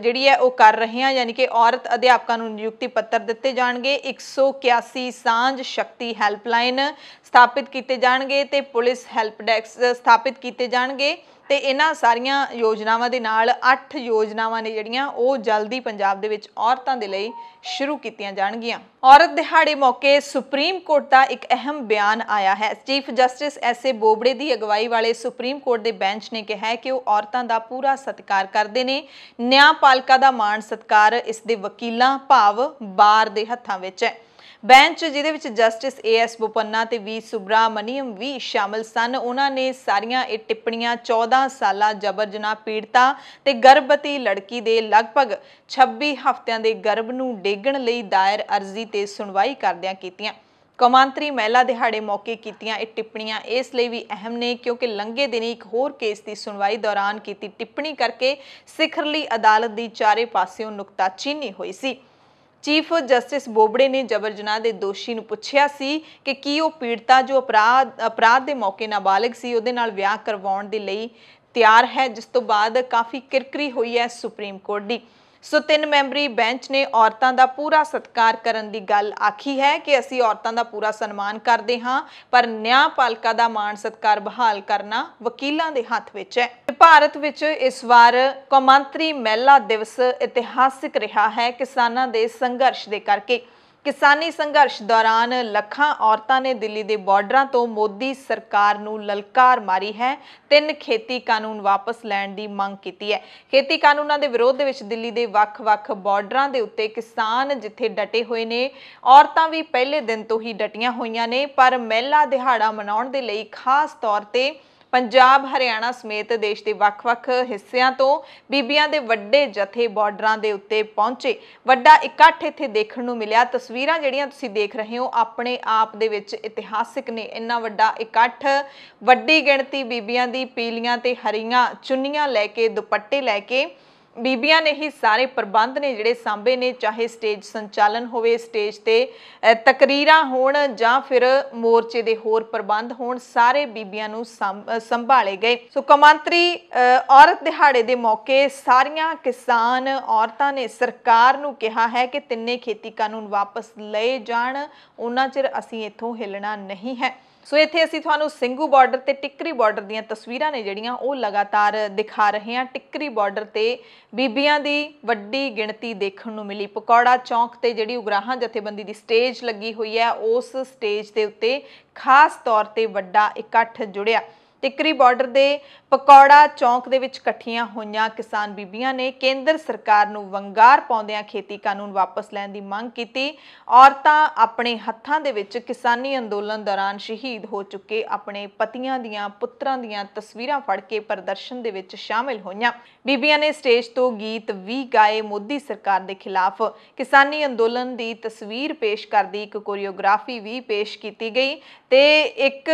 जिहड़ी है वो कर रहे हैं, यानी कि औरत अध्यापकों को नियुक्ति पत्र दिते जाणगे। 181 सांझ शक्ति हैल्पलाइन स्थापित किए जाणगे ते पुलिस हैल्प डेस्क स्थापित किए जाणगे ते इन्हां सारियां योजनावां दे नाल 8 योजनावां ने जिहड़ियां वो जल्दी पंजाब दे विच औरतां दे लई शुरू कीतियां जाणगीआं। औरत दिहाड़े मौके सुप्रीम कोर्ट का एक अहम बयान आया है। Chief justice S A Bobde की अगवाई वाले सुप्रीम कोर्ट के बेंच ने कहा है कि वो औरतों का पूरा सत्कार करते हैं। न्यायपालिका का मान सत्कार इसके वकीलों भाव बार के हत्थों विच है। बेंच जिहदे विच जस्टिस AS बोपन्ना ते वी सुब्रामणियम भी शामिल सन, उन्होंने सारियां ये टिप्पणियां 14 साला जबर जनाह पीड़िता ते गर्भवती लड़की दे लगभग 26 हफ्तियां दे गर्भ नूं डेगण लई दायर अर्जी ते सुनवाई करदिआं कीतियां। कौमांतरी महिला दिहाड़े मौके कीतियां ये टिप्पणियां इसलिए भी अहम ने क्योंकि लंघे दिन एक होर केस की सुनवाई दौरान की टिप्पणी करके सिखरली अदालत की चारे पासियों नुकताचीनी हुई सी। चीफ जस्टिस बोबड़े ने जबर जनाह के दोषी नूं पुछया सी कि की वो पीड़िता जो अपराध के मौके नाबालिग सी उहदे नाल विआह करवाउण दे लई तैयार है, जिस तो बाद काफ़ी किरकरी हुई है सुप्रीम कोर्ट की। सो 3 मैंबरी बेंच ने औरतों का पूरा सत्कार करन दी गल आखी है कि असी औरतों का पूरा सन्मान करते हाँ, पर न्यायपालिका का मान सत्कार बहाल करना वकीलों के हथ विच है। भारत विच इस बार कौमांतरी महिला दिवस इतिहासिक रहा है। किसानों के संघर्ष के करके किसानी संघर्ष दौरान लखां औरतां ने दिल्ली के बॉर्डरां तो मोदी सरकार नूं ललकार मारी है। 3 खेती कानून वापस लैण दी मंग कीती है। खेती कानूनां दे विरोध विच दिल्ली के वख-वख बॉर्डरां दे उत्ते किसान जिथे डटे हुए ने, औरतां भी पहले दिन तो ही डटियां होईयां ने, पर महिला दिहाड़ा मनाउण दे लई खास तौर ते पंजाब हरियाणा समेत देश के वख-वख हिस्सियां तो बीबियां दे वड्डे जथे बॉर्डरां दे उत्ते पहुंचे। वड्डा इकट्ठ इत्थे देखण नूं मिलिया। तस्वीरां जिहड़ियां तुसीं देख रहे हो अपने आप दे विच इतिहासिक ने। इन्ना वड्डा इकट्ठ, वड्डी गिणती बीबियां दी पीलियां ते हरियां चुन्नियां लैके दुपट्टे लैके बीबियां ने ही सारे प्रबंध ने जिहड़े सांभे ने, चाहे स्टेज संचालन होवे, स्टेज ते तकरीरां होण जां फिर मोर्चे दे होर प्रबंध होण, सारे बीबियां नूं संभाले गए। सो कौमांतरी औरत दिहाड़े दे मौके सारियां किसान औरतां ने सरकार नूं कहा है कि 3 खेती कानून वापस लए जाण, उन्हां चिर असीं इत्थों हिलना नहीं है। सो इत्थे असीं तुहानूं ਸਿੰਘੂ ਬਾਰਡਰ ਤੇ ਟਿੱਕਰੀ ਬਾਰਡਰ ਦੀਆਂ ਤਸਵੀਰਾਂ ਨੇ ਜਿਹੜੀਆਂ ਉਹ ਲਗਾਤਾਰ ਦਿਖਾ ਰਹੇ ਹਾਂ। ਟਿੱਕਰੀ ਬਾਰਡਰ ਤੇ ਬੀਬੀਆਂ ਦੀ ਵੱਡੀ ਗਿਣਤੀ ਦੇਖਣ ਨੂੰ ਮਿਲੀ। ਪਕੌੜਾ ਚੌਂਕ ਤੇ ਜਿਹੜੀ ਉਗਰਾਹਾਂ ਜਥੇਬੰਦੀ ਦੀ ਸਟੇਜ ਲੱਗੀ ਹੋਈ ਹੈ, ਉਸ ਸਟੇਜ ਦੇ ਉੱਤੇ ਖਾਸ ਤੌਰ ਤੇ ਵੱਡਾ ਇਕੱਠ ਜੁੜਿਆ। ਟਿੱਕਰੀ ਬਾਰਡਰ ਦੇ ਪਕੌੜਾ ਚੌਂਕ ਦੇ ਵਿੱਚ ਇਕੱਠੀਆਂ ਹੋਈਆਂ ਕਿਸਾਨ ਬੀਬੀਆਂ ਨੇ ਕੇਂਦਰ ਸਰਕਾਰ ਨੂੰ ਵੰਗਾਰ ਪਾਉਂਦਿਆਂ ਖੇਤੀ ਕਾਨੂੰਨ ਵਾਪਸ ਲੈਣ ਦੀ ਮੰਗ ਕੀਤੀ। ਔਰਤਾਂ ਆਪਣੇ ਹੱਥਾਂ ਦੇ ਵਿੱਚ ਕਿਸਾਨੀ ਅੰਦੋਲਨ ਦੌਰਾਨ ਸ਼ਹੀਦ ਹੋ ਚੁੱਕੇ ਆਪਣੇ ਪਤੀਆਂ ਦੀਆਂ ਪੁੱਤਰਾਂ ਦੀਆਂ ਤਸਵੀਰਾਂ ਫੜ ਕੇ ਪ੍ਰਦਰਸ਼ਨ ਦੇ ਵਿੱਚ ਸ਼ਾਮਿਲ ਹੋਈਆਂ। ਬੀਬੀਆਂ ਨੇ ਸਟੇਜ ਤੋਂ ਗੀਤ ਵੀ ਗਾਏ। ਮੋਦੀ ਸਰਕਾਰ ਦੇ ਖਿਲਾਫ ਕਿਸਾਨੀ ਅੰਦੋਲਨ ਦੀ ਤਸਵੀਰ ਪੇਸ਼ ਕਰਦੀ ਇੱਕ ਕੋਰੀਓਗ੍ਰਾਫੀ ਵੀ ਪੇਸ਼ ਕੀਤੀ ਗਈ ਤੇ ਇੱਕ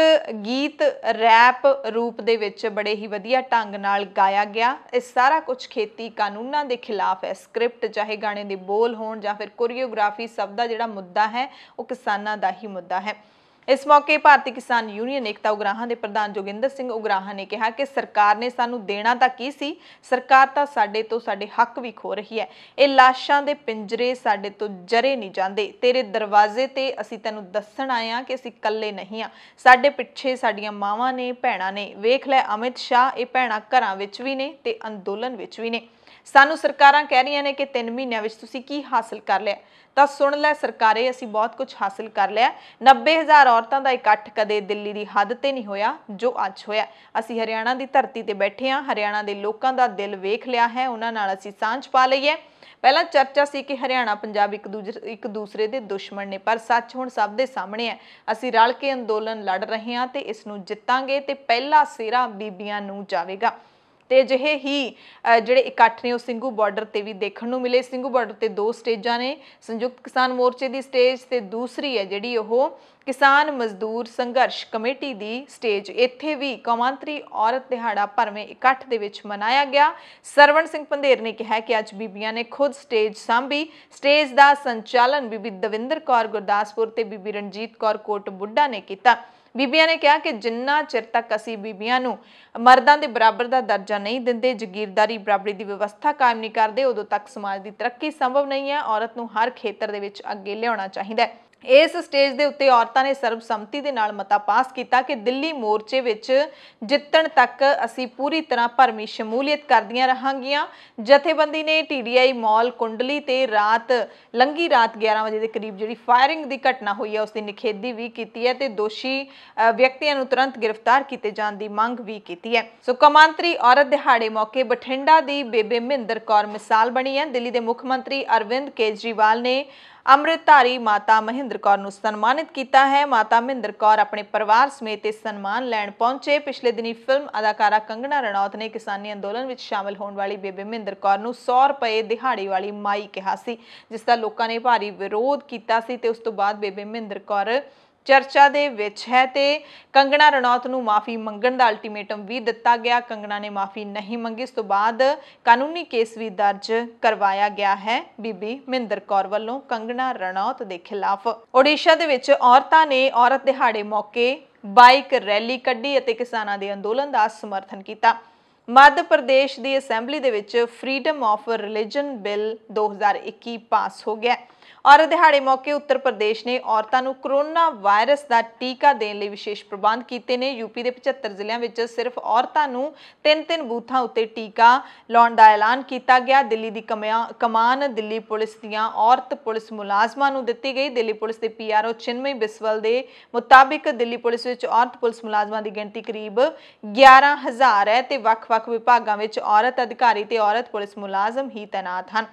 ਗੀਤ ਰੈਪ रूप दे विच बड़े ही वधिया ढंग नाल गाया गया। इस सारा कुछ खेती कानूनां दे खिलाफ है। स्क्रिप्ट चाहे गाने दे बोल होण जां फिर कोरियोग्राफी, सब दा जिहड़ा मुद्दा है वो किसानां दा ही मुद्दा है। इस मौके भारतीय किसान यूनियन एकता उगराहां दे प्रधान जोगिंदर सिंह उगराहां ने कहा कि सरकार ने सानू देना तां की सी, सरकार तां साडे तो साडे हक भी खो रही है। ये लाशां दे पिंजरे साडे तो जरे नहीं जांदे। तेरे दरवाजे ते असीं तैनूं दस्सण आए हां कि असीं कल्ले नहीं हां। साडे पिछे साडीआं मावां ने, भैणां ने। वेख लै अमित शाह, ये भैणां घरां विच भी ने ते अंदोलन विच भी ने। सानू सरकारां कह रहीआं ने कि 3 महीनਿਆਂ ਵਿੱਚ ਤੁਸੀਂ ਕੀ हासिल कर लिया। ਤਾਂ ਸੁਣ ਲੈ ਸਰਕਾਰੇ, ਅਸੀਂ ਬਹੁਤ ਕੁਝ ਹਾਸਿਲ ਕਰ ਲਿਆ। 90,000 ਔਰਤਾਂ ਦਾ ਇਕੱਠ ਕਦੇ ਦਿੱਲੀ ਦੀ ਹੱਦ ਤੇ ਨਹੀਂ ਹੋਇਆ ਜੋ ਅੱਜ ਹੋਇਆ। ਅਸੀਂ ਹਰਿਆਣਾ ਦੀ ਧਰਤੀ ਤੇ ਬੈਠੇ ਹਾਂ, ਹਰਿਆਣਾ ਦੇ ਲੋਕਾਂ ਦਾ ਦਿਲ ਵੇਖ ਲਿਆ ਹੈ, ਉਹਨਾਂ ਨਾਲ ਅਸੀਂ ਸਾਂਝ ਪਾ ਲਈ ਹੈ। ਪਹਿਲਾਂ ਚਰਚਾ ਸੀ ਕਿ ਹਰਿਆਣਾ ਪੰਜਾਬ ਇੱਕ ਦੂਸਰੇ ਦੇ ਦੁਸ਼ਮਣ ਨੇ, ਪਰ ਸੱਚ ਹੁਣ ਸਭ ਦੇ ਸਾਹਮਣੇ ਹੈ। ਅਸੀਂ ਰਲ ਕੇ ਅੰਦੋਲਨ ਲੜ ਰਹੇ ਹਾਂ ਤੇ ਇਸ ਨੂੰ ਜਿੱਤਾਂਗੇ ਤੇ ਪਹਿਲਾ ਸਿਹਰਾ ਬੀਬੀਆਂ ਨੂੰ ਜਾਵੇਗਾ। ਤੇ ਅਜਿਹੇ ਹੀ ਜਿਹੜੇ ਇਕੱਠ ਨੇ ਉਹ ਸਿੰਘੂ ਬਾਰਡਰ ਤੇ ਵੀ ਦੇਖਣ ਨੂੰ ਮਿਲੇ। ਸਿੰਘੂ ਬਾਰਡਰ ਤੇ 2 ਸਟੇਜਾਂ ਨੇ, ਸੰਯੁਕਤ ਕਿਸਾਨ ਮੋਰਚੇ ਦੀ ਸਟੇਜ ਤੇ ਦੂਸਰੀ ਹੈ ਜਿਹੜੀ ਉਹ ਕਿਸਾਨ ਮਜ਼ਦੂਰ ਸੰਘਰਸ਼ ਕਮੇਟੀ ਦੀ ਸਟੇਜ। ਇੱਥੇ ਵੀ ਕੌਮਾਂਤਰੀ ਔਰਤ ਦਿਹਾੜਾ ਭਰਵੇਂ ਇਕੱਠ ਦੇ ਵਿੱਚ ਮਨਾਇਆ ਗਿਆ। ਸਰਵਣ ਸਿੰਘ ਪੰਧੇਰ ਨੇ ਕਿਹਾ ਕਿ ਅੱਜ ਬੀਬੀਆਂ ਨੇ ਖੁਦ ਸਟੇਜ ਸਾਂਭੀ। ਸਟੇਜ ਦਾ ਸੰਚਾਲਨ ਬੀਬੀ ਦਵਿੰਦਰ ਕੌਰ ਗੁਰਦਾਸਪੁਰ ਤੇ ਬੀਬੀ ਰਣਜੀਤ ਕੌਰ ਕੋਟ ਬੁੱਢਾ ਨੇ ਕੀਤਾ। ਬੀਬੀਆਂ ਨੇ ਕਿਹਾ ਕਿ ਜਿੰਨਾ ਚਿਰ ਤੱਕ ਅਸੀਂ ਬੀਬੀਆਂ ਨੂੰ ਮਰਦਾਂ ਦੇ ਬਰਾਬਰ ਦਾ ਦਰਜਾ ਨਹੀਂ ਦਿੰਦੇ, ਜਗੀਰਦਾਰੀ ਬਰਾਬਰੀ ਦੀ ਵਿਵਸਥਾ ਕਾਇਮ ਨਹੀਂ ਕਰਦੇ, ਉਦੋਂ ਤੱਕ ਸਮਾਜ ਦੀ ਤਰੱਕੀ ਸੰਭਵ ਨਹੀਂ ਹੈ। ਔਰਤ ਨੂੰ ਹਰ ਖੇਤਰ ਦੇ ਵਿੱਚ ਅੱਗੇ ਲਿਆਉਣਾ ਚਾਹੀਦਾ ਹੈ। ਇਸ ਸਟੇਜ ਦੇ ਉੱਤੇ ਔਰਤਾਂ ਨੇ ਸਰਬਸੰਮਤੀ ਦੇ ਨਾਲ ਮਤਾ ਪਾਸ ਕੀਤਾ ਕਿ ਦਿੱਲੀ ਮੋਰਚੇ ਵਿੱਚ ਜਿੱਤਣ ਤੱਕ ਅਸੀਂ ਪੂਰੀ ਤਰ੍ਹਾਂ ਭਰਮੀ ਸ਼ਮੂਲੀਅਤ ਕਰਦੀਆਂ ਰਹਾਂਗੀਆਂ। ਜਥੇਬੰਦੀ ਨੇ TDI ਮਾਲ ਕੁੰਡਲੀ ਤੇ ਲੰਘੀ ਰਾਤ 11 ਵਜੇ ਦੇ ਕਰੀਬ ਜਿਹੜੀ ਫਾਇਰਿੰਗ ਦੀ ਘਟਨਾ ਹੋਈ ਹੈ ਉਸ ਦੀ ਨਿਖੇਧੀ ਵੀ ਕੀਤੀ ਹੈ ਤੇ ਦੋਸ਼ੀ ਵਿਅਕਤੀਆਂ ਨੂੰ ਤੁਰੰਤ ਗ੍ਰਿਫਤਾਰ ਕੀਤੇ ਜਾਣ ਦੀ ਮੰਗ ਵੀ ਕੀਤੀ ਹੈ। ਸੋ ਕੌਮਾਂਤਰੀ ਔਰਤ ਦਿਹਾੜੇ ਮੌਕੇ ਬਠਿੰਡਾ ਦੀ ਬੇਬੇ ਮਹਿੰਦਰ ਕੌਰ ਮਿਸਾਲ ਬਣੀ ਹੈ। ਦਿੱਲੀ ਦੇ ਮੁੱਖ ਮੰਤਰੀ ਅਰਵਿੰਦ ਕੇਜਰੀਵਾਲ ਨੇ ਅੰਮ੍ਰਿਤਧਾਰੀ ਮਾਤਾ ਮਹਿੰਦਰ ਕੌਰ ਨੂੰ ਸਨਮਾਨਿਤ ਕੀਤਾ ਹੈ। ਮਾਤਾ ਮਹਿੰਦਰ ਕੌਰ ਆਪਣੇ ਪਰਿਵਾਰ ਸਮੇਤ ਇਸ ਸਨਮਾਨ ਲੈਣ ਪਹੁੰਚੇ। ਪਿਛਲੇ ਦਿਨੀ ਫਿਲਮ ਅਦਾਕਾਰਾ ਕੰਗਣਾ ਰਣੌਤ ਨੇ ਕਿਸਾਨੀ ਅੰਦੋਲਨ ਵਿੱਚ ਸ਼ਾਮਲ ਹੋਣ ਵਾਲੀ ਬੇਬੇ ਮਹਿੰਦਰ ਕੌਰ ਨੂੰ 100 ਰੁਪਏ ਦਿਹਾੜੀ ਵਾਲੀ ਮਾਈ ਕਿਹਾ ਸੀ, ਜਿਸ ਦਾ ਲੋਕਾਂ ਨੇ ਭਾਰੀ ਵਿਰੋਧ ਕੀਤਾ ਸੀ ਤੇ ਉਸ ਤੋਂ ਬਾਅਦ ਬੇਬੇ ਮਹਿੰਦਰ ਕੌਰ ਚਰਚਾ ਦੇ ਵਿੱਚ ਹੈ ਤੇ ਕੰਗਣਾ ਰਣੌਤ ਨੂੰ ਮਾਫੀ ਮੰਗਣ ਦਾ ਅਲਟੀਮੇਟਮ ਵੀ ਦਿੱਤਾ ਗਿਆ। ਕੰਗਣਾ ਨੇ ਮਾਫੀ ਨਹੀਂ ਮੰਗੀ। ਇਸ ਤੋਂ ਬਾਅਦ ਕਾਨੂੰਨੀ ਕੇਸ ਵੀ ਦਰਜ ਕਰਵਾਇਆ ਗਿਆ ਹੈ ਬੀਬੀ ਮਹਿੰਦਰ ਕੌਰ ਵੱਲੋਂ ਕੰਗਣਾ ਰਣੌਤ ਦੇ ਖਿਲਾਫ। ਓਡੀਸ਼ਾ ਦੇ ਵਿੱਚ ਔਰਤਾਂ ਨੇ ਔਰਤ ਦਿਹਾੜੇ ਮੌਕੇ ਬਾਈਕ ਰੈਲੀ ਕੱਢੀ ਅਤੇ ਕਿਸਾਨਾਂ ਦੇ ਅੰਦੋਲਨ ਦਾ ਸਮਰਥਨ ਕੀਤਾ। ਮੱਧ ਪ੍ਰਦੇਸ਼ ਦੀ ਅਸੈਂਬਲੀ ਦੇ ਵਿੱਚ ਫਰੀडम ਆਫ ਰਿਲੀਜਨ ਬਿੱਲ 2021 ਪਾਸ ਹੋ ਗਿਆ। ਔਰਤ ਦਿਹਾੜੇ ਮੌਕੇ ਉੱਤਰ ਪ੍ਰਦੇਸ਼ ਨੇ ਔਰਤਾਂ ਨੂੰ ਕੋਰੋਨਾ ਵਾਇਰਸ ਦਾ ਟੀਕਾ ਦੇਣ ਲਈ ਵਿਸ਼ੇਸ਼ ਪ੍ਰਬੰਧ ਕੀਤੇ ਨੇ। ਯੂਪੀ ਦੇ 75 ਜ਼ਿਲ੍ਹਿਆਂ ਵਿੱਚ ਸਿਰਫ ਔਰਤਾਂ ਨੂੰ 3-3 ਬੂਥਾਂ ਉੱਤੇ ਟੀਕਾ ਲਾਉਣ ਦਾ ਐਲਾਨ ਕੀਤਾ ਗਿਆ। ਦਿੱਲੀ ਦੀ ਕਮਾਨ ਦਿੱਲੀ ਪੁਲਿਸ ਦੀਆਂ ਔਰਤ ਪੁਲਿਸ ਮੁਲਾਜ਼ਮਾਂ ਨੂੰ ਦਿੱਤੀ ਗਈ। ਦਿੱਲੀ ਪੁਲਿਸ ਦੇ PRO ਚਿਨਮਈ ਬਿਸਵਲ ਦੇ ਮੁਤਾਬਿਕ ਦਿੱਲੀ ਪੁਲਿਸ ਵਿੱਚ ਔਰਤ ਪੁਲਿਸ ਮੁਲਾਜ਼ਮਾਂ ਦੀ ਗਿਣਤੀ ਕਰੀਬ 11,000 ਹੈ ਤੇ ਵੱਖ-ਵੱਖ ਵਿਭਾਗਾਂ ਵਿੱਚ ਔਰਤ ਅਧਿਕਾਰੀ ਤੇ ਔਰਤ ਪੁਲਿਸ ਮੁਲਾਜ਼ਮ ਹੀ ਤੈਨਾਤ ਹਨ।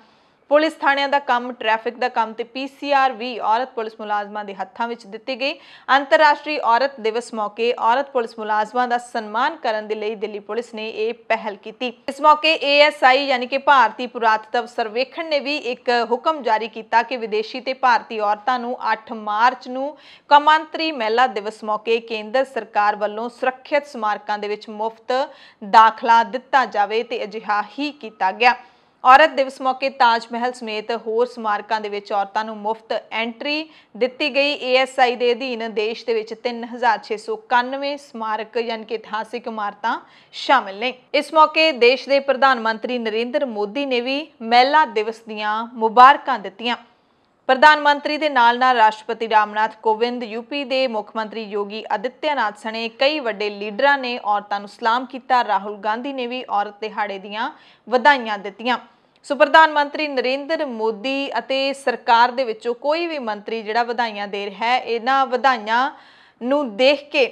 ਪੁਲਿਸ ਥਾਣਿਆਂ ਦਾ ਕੰਮ, ਟ੍ਰੈਫਿਕ ਦਾ ਕੰਮ ਤੇ PCR ਵੀ ਔਰਤ ਪੁਲਿਸ ਮੁਲਾਜ਼ਮਾਂ ਦੇ ਹੱਥਾਂ ਵਿੱਚ ਦਿੱਤੀ ਗਈ। ਅੰਤਰਰਾਸ਼ਟਰੀ ਔਰਤ ਦਿਵਸ ਮੌਕੇ ਔਰਤ ਪੁਲਿਸ ਮੁਲਾਜ਼ਮਾਂ ਦਾ ਸਨਮਾਨ ਕਰਨ ਦੇ ਲਈ ਦਿੱਲੀ ਪੁਲਿਸ ਨੇ ਇਹ ਪਹਿਲ ਕੀਤੀ। ਇਸ ਮੌਕੇ ASI ਯਾਨੀ ਕਿ ਭਾਰਤੀ ਪੁਰਾਤਤਵ ਸਰਵੇਖਣ ਨੇ ਵੀ ਇੱਕ ਹੁਕਮ ਜਾਰੀ ਕੀਤਾ ਕਿ ਵਿਦੇਸ਼ੀ ਤੇ ਭਾਰਤੀ ਔਰਤਾਂ ਨੂੰ 8 ਮਾਰਚ ਨੂੰ ਕੌਮਾਂਤਰੀ ਮਹਿਲਾ ਦਿਵਸ ਮੌਕੇ ਕੇਂਦਰ ਸਰਕਾਰ ਵੱਲੋਂ ਸੁਰੱਖਿਅਤ ਸਮਾਰਕਾਂ ਦੇ ਵਿੱਚ ਮੁਫਤ ਦਾਖਲਾ ਦਿੱਤਾ ਜਾਵੇ ਤੇ ਅਜਿਹਾ ਹੀ ਕੀਤਾ ਗਿਆ। ਔਰਤ ਦਿਵਸ ਮੌਕੇ ਤਾਜ ਮਹਿਲ ਸਮੇਤ ਹੋਰ ਸਮਾਰਕਾਂ ਦੇ ਵਿੱਚ ਔਰਤਾਂ ਨੂੰ ਮੁਫਤ ਐਂਟਰੀ ਦਿੱਤੀ ਗਈ। ASI ਦੇ ਅਧੀਨ ਦੇਸ਼ ਦੇ ਵਿੱਚ 3691 ਸਮਾਰਕ ਯਾਨੀ ਕਿ ਇਤਿਹਾਸਿਕ ਇਮਾਰਤਾਂ ਸ਼ਾਮਿਲ ਨੇ। ਇਸ ਮੌਕੇ ਦੇਸ਼ ਦੇ ਪ੍ਰਧਾਨ ਮੰਤਰੀ ਨਰਿੰਦਰ ਮੋਦੀ ਨੇ ਵੀ ਮਹਿਲਾ ਦਿਵਸ ਦੀਆਂ ਮੁਬਾਰਕਾਂ ਦਿੱਤੀਆਂ। प्रधानमंत्री दे नाल-नाल राष्ट्रपति रामनाथ कोविंद, यूपी दे मुख मंत्री योगी आदित्यनाथ सने कई वड्डे लीडरां ने औरतां नूं सलाम कीता। राहुल गांधी ने भी औरत दिहाड़े दीआं वधाइयां दित्तियां। सो प्रधानमंत्री नरेंद्र मोदी अते सरकार दे विचों कोई भी मंत्री जिहड़ा वधाइयां दे रहा है, इन्हां वधाइयां नूं देख के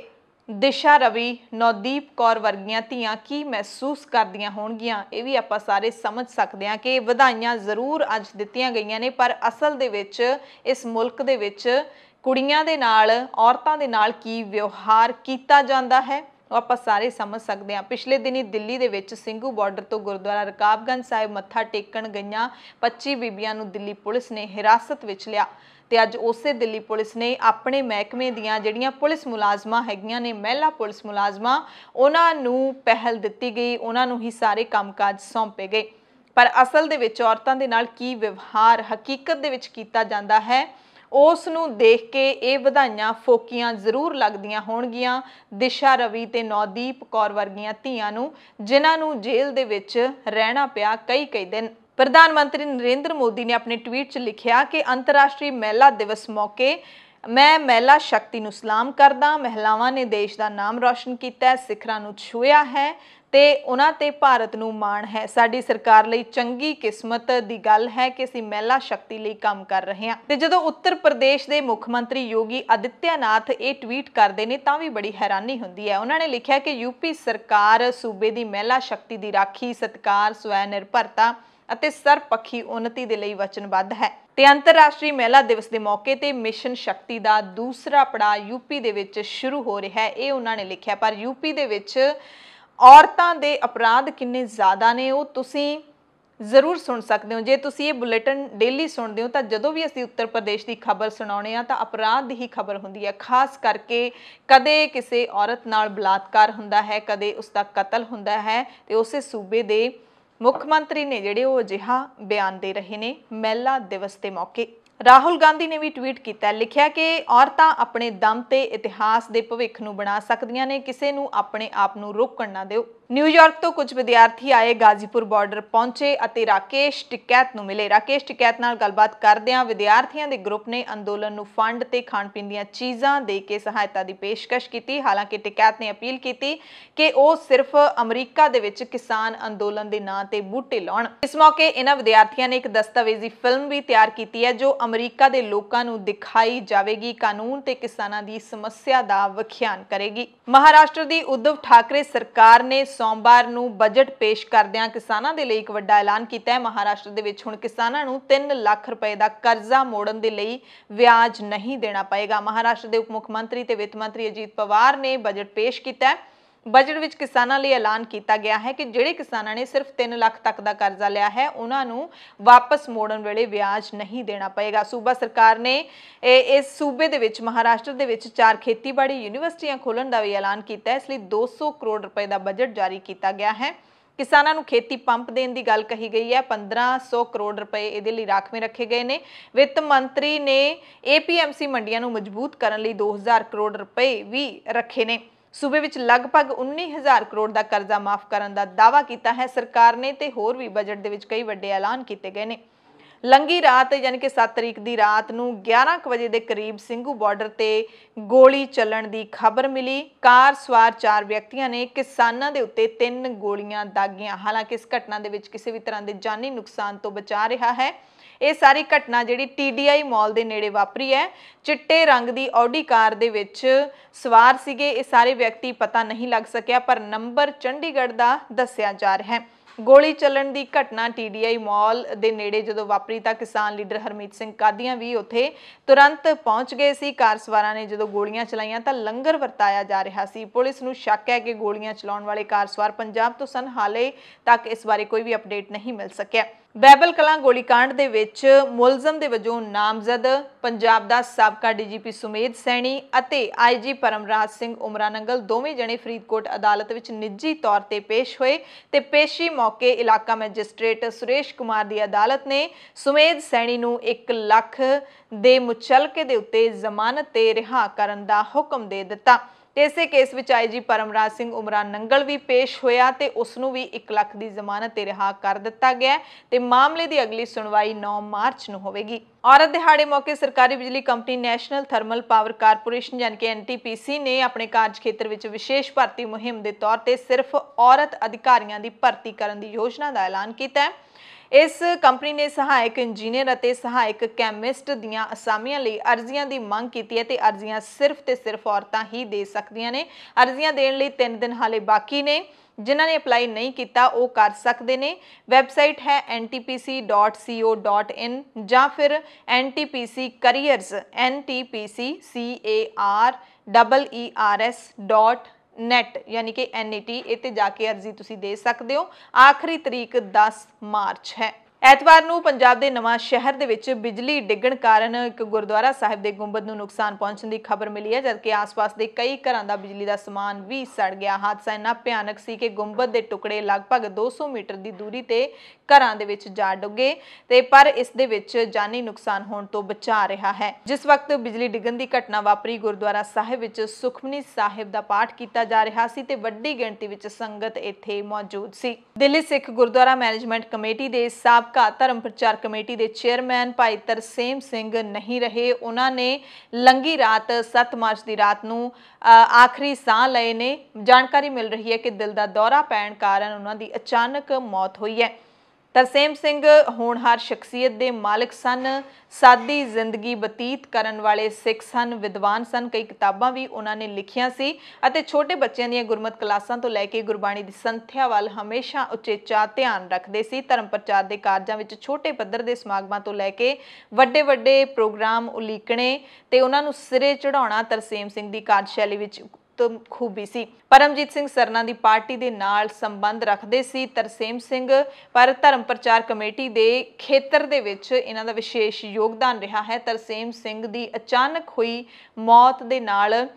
दिशा रवि, नवदीप कौर वर्गियां धीआं की महसूस करदियां होणगियां, ये भी आपां सारे समझ सकते हैं कि वधाइयां जरूर अज दित्तियां गईयां ने, पर असल दे विच इस मुल्क दे विच कुड़ियां दे नाल, औरतां दे नाल की व्यवहार कीता जांदा है ਉਹ ਆਪਾਂ ਸਾਰੇ समझ सकते हैं। पिछले दिनी दिल्ली ਦੇ ਵਿੱਚ ਸਿੰਘੂ ਬਾਰਡਰ ਤੋਂ ਗੁਰਦੁਆਰਾ ਰਕਾਬਗੰਜ ਸਾਹਿਬ ਮੱਥਾ ਟੇਕਣ ਗਈਆਂ 25 ਬੀਬੀਆਂ ਨੂੰ ਦਿੱਲੀ ਪੁਲਿਸ ਨੇ ਹਿਰਾਸਤ ਵਿੱਚ ਲਿਆ ਤੇ ਅੱਜ ਉਸੇ ਦਿੱਲੀ ਪੁਲਿਸ ਨੇ ਆਪਣੇ ਮਹਿਕਮੇ ਦੀਆਂ ਜਿਹੜੀਆਂ ਪੁਲਿਸ ਮੁਲਾਜ਼ਮਾਂ ਹੈਗੀਆਂ ਨੇ, ਮਹਿਲਾ ਪੁਲਿਸ ਮੁਲਾਜ਼ਮਾਂ, ਉਹਨਾਂ ਨੂੰ ਪਹਿਲ ਦਿੱਤੀ ਗਈ, ਉਹਨਾਂ ਨੂੰ ਹੀ ਸਾਰੇ ਕੰਮਕਾਜ ਸੌਂਪੇ ਗਏ। ਪਰ ਅਸਲ ਦੇ ਵਿੱਚ ਔਰਤਾਂ ਦੇ ਨਾਲ ਕੀ ਵਿਵਹਾਰ ਹਕੀਕਤ ਦੇ ਵਿੱਚ ਕੀਤਾ ਜਾਂਦਾ ਹੈ, ਉਸ ਨੂੰ ਦੇਖ ਕੇ ਇਹ ਵਧਾਈਆਂ ਫੋਕੀਆਂ ਜ਼ਰੂਰ ਲੱਗਦੀਆਂ ਹੋਣਗੀਆਂ ਦਿਸ਼ਾ ਰਵੀ ਤੇ ਨਵਦੀਪ ਕੌਰ ਵਰਗੀਆਂ ਧੀਆਂ ਨੂੰ, ਜਿਨ੍ਹਾਂ ਨੂੰ ਜੇਲ੍ਹ ਦੇ ਵਿੱਚ ਰਹਿਣਾ ਪਿਆ ਕਈ ਦਿਨ। प्रधानमंत्री नरेंद्र मोदी ने अपने ट्वीट च लिखिया कि अंतरराष्ट्रीय महिला दिवस मौके मैं महिला शक्ति नूं सलाम करदा। महिलावां ने देश का नाम रोशन किया, सिखरां नूं छुआ है ते उन्हां ते भारत नूं माण है। साडी सरकार लई चंगी किस्मत दी गल है कि असीं महिला शक्ति लई काम कर रहे हां। ते जदों उत्तर प्रदेश दे मुख मंत्री योगी आदित्यनाथ ये ट्वीट करते हैं तां भी बड़ी हैरानी हुंदी है। उन्होंने लिखिया कि यूपी सरकार सूबे दी महिला शक्ति दी राखी, सत्कार, स्वै निर्भरता ਅਤੇ ਸਰਪੱਖੀ ਉન્નਤੀ ਦੇ ਲਈ ਵਚਨਬੱਧ ਹੈ ਤੇ ਅੰਤਰਰਾਸ਼ਟਰੀ ਮਹਿਲਾ ਦਿਵਸ ਦੇ ਮੌਕੇ ਤੇ ਮਿਸ਼ਨ ਸ਼ਕਤੀ ਦਾ ਦੂਸਰਾ ਪੜਾਅ ਯੂਪੀ ਦੇ ਵਿੱਚ ਸ਼ੁਰੂ ਹੋ ਰਿਹਾ ਹੈ, ਇਹ ਉਹਨਾਂ ਨੇ ਲਿਖਿਆ। ਪਰ ਯੂਪੀ ਦੇ ਵਿੱਚ ਔਰਤਾਂ ਦੇ ਅਪਰਾਧ ਕਿੰਨੇ ਜ਼ਿਆਦਾ ਨੇ ਉਹ ਤੁਸੀਂ ਜ਼ਰੂਰ ਸੁਣ ਸਕਦੇ ਹੋ। ਜੇ ਤੁਸੀਂ ਇਹ ਬੁਲੇਟਿਨ ਡੇਲੀ ਸੁਣਦੇ ਹੋ ਤਾਂ ਜਦੋਂ ਵੀ ਅਸੀਂ ਉੱਤਰ ਪ੍ਰਦੇਸ਼ ਦੀ ਖਬਰ ਸੁਣਾਉਣੇ ਆ ਤਾਂ ਅਪਰਾਧ ਦੀ ਹੀ ਖਬਰ ਹੁੰਦੀ ਹੈ। ਖਾਸ ਕਰਕੇ ਕਦੇ ਕਿਸੇ ਔਰਤ ਨਾਲ ਬਲਾਤਕਾਰ ਹੁੰਦਾ ਹੈ, ਕਦੇ ਉਸ ਦਾ ਕਤਲ ਹੁੰਦਾ ਹੈ ਤੇ ਉਸੇ ਸੂਬੇ ਦੇ मुख मंत्री ने जिहड़े वो अजिहा बयान दे रहे ने महिला दिवस के मौके। राहुल गांधी ने भी ट्वीट किया, लिखिया कि औरतां अपने दम ते इतिहास के भविख नूं बना सकदियां ने, किसी नूं अपने आप नूं रोकण ना दिओ। न्यूयॉर्क तो कुछ विद्यार्थी आए गाजीपुर बॉर्डर पहुंचे अते राकेश टिकैत नूं मिले। राकेश टिकैत नाल गलबात करदिआं विद्यार्थियों के ग्रुप ने अंदोलन नूं फंड ते खाण पीण दीआं चीज़ां दे के सहायता की पेशकश की। हालांकि टिकैत ने अपील की कि वो सिर्फ अमरीका दे विच किसान अंदोलन के नां ते बूटे लाउण। इस मौके इन्हां विद्यार्थियों ने एक दस्तावेजी फिल्म भी तैयार की है जो अमरीका के लोगों नूं दिखाई जाएगी, कानून ते किसानां दी समस्या दा व्याख्यान करेगी। महाराष्ट्र की उद्धव ठाकरे सरकार ने सोमवार नूं बजट पेश करदिआं किसानां दे लई एक वड्डा ऐलान कीता है। महाराष्ट्र दे विच हुण किसानां नूं 3 ਲੱਖ रुपए का कर्जा मोड़न दे लई ब्याज नहीं देना पएगा। महाराष्ट्र के उप मुख मंत्री ते वित्त मंत्री अजीत पवार ने बजट पेश किया है। बजट विच किसानां लई ऐलान किया गया है कि जिहड़े किसानां ने सिर्फ 3 ਲੱਖ तक का कर्जा लिया है उन्हां नूं वापस मोड़न वेले ब्याज नहीं देना पएगा। सूबा सरकार ने इस सूबे दे विच महाराष्ट्र दे विच 4 खेतीबाड़ी यूनीवर्सिटियां खोलण दा भी ऐलान किया है। इसलिए 200 करोड़ रुपए का बजट जारी किया गया है। किसानों को खेती पंप देने की गल कही गई है। 1500 करोड़ रुपए इहदे लई राखवे रखे गए ने। वित्त मंत्री ने APMC मंडियां नूं मजबूत करने लई 2000 करोड़ रुपए भी रखे ने। सूबे विच लगभग 19,000 करोड़ का कर्जा माफ करने का दावा किया है सरकार ने ते होर भी बजट दे विच कई वड्डे ऐलान किए गए ने। लंघी रात यानी कि 7 तरीक की रात नूं 11 बजे के करीब ਸਿੰਘੂ बॉर्डर ते गोली चलण की खबर मिली। कार सवार 4 व्यक्तियों ने किसानां दे उत्ते 3 गोलियां दागियां। हालांकि इस घटना दे विच किसी भी तरह के जानी नुकसान तो बचा रहा है। ये सारी घटना जिहड़ी TDI मॉल के नेड़े वापरी है। चिट्टे रंग की ऑडी कार दे विच सवार सीगे ये सारे व्यक्ति, पता नहीं लग सकिया पर नंबर चंडीगढ़ का दस्सिया जा रहा है। गोली चलन की घटना TDI मॉल के नेड़े जो वापरी तो किसान लीडर हरमीत सिंह कादियां भी उत्थे तुरंत पहुंच गए सी। कार सवारां ने जो गोलियां चलाइयां तो लंगर वरताया जा रहा सी। पुलिस नूं शक है कि गोलियां चलाउण वाले कार सवार पंजाब तो सन। हाले तक इस बारे कोई भी अपडेट नहीं मिल सकिया। बैबल कलां गोलीकांड दे विच मुलजम दे वजों नामजद पंजाब दा साबका DGP सुमेध सैनी अते IG परमराज सिंह उमरा नंगल दोवें जने फरीदकोट अदालत विच निजी तौर ते पेश होए ते पेशी मौके इलाका मैजिस्ट्रेट सुरेश कुमार दी अदालत ने सुमेध सैनी नूं 1 ਲੱਖ दे मुचलके दे उत्ते जमानत ते रिहा करन दा हुक्म दे दिता। ਤੇ ਇਸੇ ਕੇਸ ਵਿੱਚ ਆਈਜੀ ਪਰਮਰਾਜ ਸਿੰਘ ਉਮਰਾ ਨੰਗਲ ਵੀ ਪੇਸ਼ ਹੋਇਆ ਤੇ ਉਸ ਨੂੰ ਵੀ 1 ਲੱਖ ਦੀ ਜ਼ਮਾਨਤ ਤੇ ਰਿਹਾ ਕਰ ਦਿੱਤਾ ਗਿਆ ਤੇ ਮਾਮਲੇ ਦੀ ਅਗਲੀ ਸੁਣਵਾਈ 9 ਮਾਰਚ ਨੂੰ ਹੋਵੇਗੀ। ਔਰਤ ਦਿਹਾੜੇ ਮੌਕੇ ਸਰਕਾਰੀ ਬਿਜਲੀ company national thermal power corporation यानी कि NTPC ने अपने कार्य खेत्र ਵਿੱਚ विशेष भर्ती मुहिम के तौर पर सिर्फ औरत अधिकारियों की भर्ती करने की योजना का ऐलान किया है। इस कंपनी ने सहायक इंजीनियर और सहायक कैमिस्ट दीयां असामियां लई अर्जियां की मांग की है ते अर्जियां सिर्फ औरतां ही दे सकदियां ने। अर्जियां देण लई 3 दिन हाले बाकी ने। जिन्होंने अपलाई नहीं किया वो कर सकते हैं। वैबसाइट है ntpc.co.in या फिर NTPC करियर्स NTPC.careers.net यानी कि NET इत्ते जाके अर्जी तुसी दे सकते हो। आखिरी तरीक 10 मार्च है। ਐਤਵਾਰ ਨੂੰ ਪੰਜਾਬ ਦੇ ਨਵਾਂ ਸ਼ਹਿਰ ਦੇ ਵਿੱਚ ਬਿਜਲੀ ਡਿੱਗਣ ਕਾਰਨ ਇੱਕ ਗੁਰਦੁਆਰਾ ਸਾਹਿਬ ਦੇ ਗੁੰਬਦ ਨੂੰ ਨੁਕਸਾਨ ਪਹੁੰਚਣ ਦੀ ਖਬਰ ਮਿਲੀ ਹੈ, ਜਦਕਿ ਆਸ-ਪਾਸ ਦੇ ਕਈ ਘਰਾਂ ਦਾ ਬਿਜਲੀ ਦਾ ਸਮਾਨ ਵੀ ਸੜ ਗਿਆ। ਹਾਦਸਾ ਇੰਨਾ ਭਿਆਨਕ ਸੀ ਕਿ ਗੁੰਬਦ ਦੇ ਟੁਕੜੇ ਲਗਭਗ 200 ਮੀਟਰ ਦੀ ਦੂਰੀ ਤੇ ਘਰਾਂ ਦੇ ਵਿੱਚ ਜਾ ਡੁੱਗੇ ਤੇ ਪਰ ਇਸ ਦੇ ਵਿੱਚ ਜਾਨੀ ਨੁਕਸਾਨ ਹੋਣ ਤੋਂ ਬਚਾ ਰਿਹਾ ਹੈ। ਜਿਸ ਵਕਤ ਬਿਜਲੀ ਡਿੱਗਣ ਦੀ ਘਟਨਾ ਵਾਪਰੀ, ਗੁਰਦੁਆਰਾ ਸਾਹਿਬ ਵਿੱਚ ਸੁਖਮਨੀ ਸਾਹਿਬ ਦਾ ਪਾਠ ਕੀਤਾ ਜਾ ਰਿਹਾ ਸੀ ਤੇ ਵੱਡੀ ਗਿਣਤੀ ਵਿੱਚ ਸੰਗਤ ਇੱਥੇ ਮੌਜੂਦ ਸੀ। ਦਿੱਲੀ ਸਿੱਖ ਗੁਰਦੁਆਰਾ ਮੈਨੇਜਮੈਂਟ ਕਮੇਟੀ ਦੇ ਸਾਬਕਾ ਧਰਮ ਪ੍ਰਚਾਰ ਕਮੇਟੀ ਦੇ ਚੇਅਰਮੈਨ ਭਾਈ ਤਰਸੇਮ ਸਿੰਘ ਨਹੀਂ ਰਹੇ। ਉਹਨਾਂ ਨੇ ਲੰਗੀ ਰਾਤ 7 ਮਾਰਚ ਦੀ ਰਾਤ ਨੂੰ ਆਖਰੀ ਸਾਹ ਲਏ ਨੇ। ਜਾਣਕਾਰੀ ਮਿਲ ਰਹੀ ਹੈ ਕਿ ਦਿਲ ਦਾ ਦੌਰਾ ਪੈਣ ਕਾਰਨ ਉਹਨਾਂ ਦੀ ਅਚਾਨਕ ਮੌਤ ਹੋਈ ਹੈ। ਤਰਸੇਮ ਸਿੰਘ ਹੋਣਹਾਰ ਸ਼ਖਸੀਅਤ ਦੇ ਮਾਲਕ ਸਨ, ਸਾਦੀ ਜ਼ਿੰਦਗੀ ਬਤੀਤ ਕਰਨ ਵਾਲੇ ਸਿੱਖ ਸਨ, ਵਿਦਵਾਨ ਸਨ। ਕਈ ਕਿਤਾਬਾਂ ਵੀ ਉਹਨਾਂ ਨੇ ਲਿਖੀਆਂ ਸੀ ਅਤੇ ਛੋਟੇ ਬੱਚਿਆਂ ਦੀਆਂ ਗੁਰਮਤ ਕਲਾਸਾਂ ਤੋਂ ਲੈ ਕੇ ਗੁਰਬਾਣੀ ਦੀ ਸੰਥਿਆ ਵੱਲ ਹਮੇਸ਼ਾ ਉਚੇਚਾ ਧਿਆਨ ਰੱਖਦੇ ਸੀ। ਧਰਮ ਪ੍ਰਚਾਰ ਦੇ ਕਾਰਜਾਂ ਵਿੱਚ ਛੋਟੇ ਪੱਧਰ ਦੇ ਸਮਾਗਮਾਂ ਤੋਂ ਲੈ ਕੇ ਵੱਡੇ ਪ੍ਰੋਗਰਾਮ ਉਲੀਕਣੇ ਤੇ ਉਹਨਾਂ ਨੂੰ ਸਿਰੇ ਚੜਾਉਣਾ ਤਰਸੇਮ ਸਿੰਘ ਦੀ ਕਾਰਜਸ਼ੈਲੀ ਵਿੱਚ खूबी सी। परमजीत सिंह सरना की पार्टी के नाल संबंध रखते सी तरसेम सिंह, पर धर्म प्रचार कमेटी के खेत्र दे विच इन्हां दा विशेष योगदान रहा है। तरसेम सिंह की अचानक हुई मौत के नाल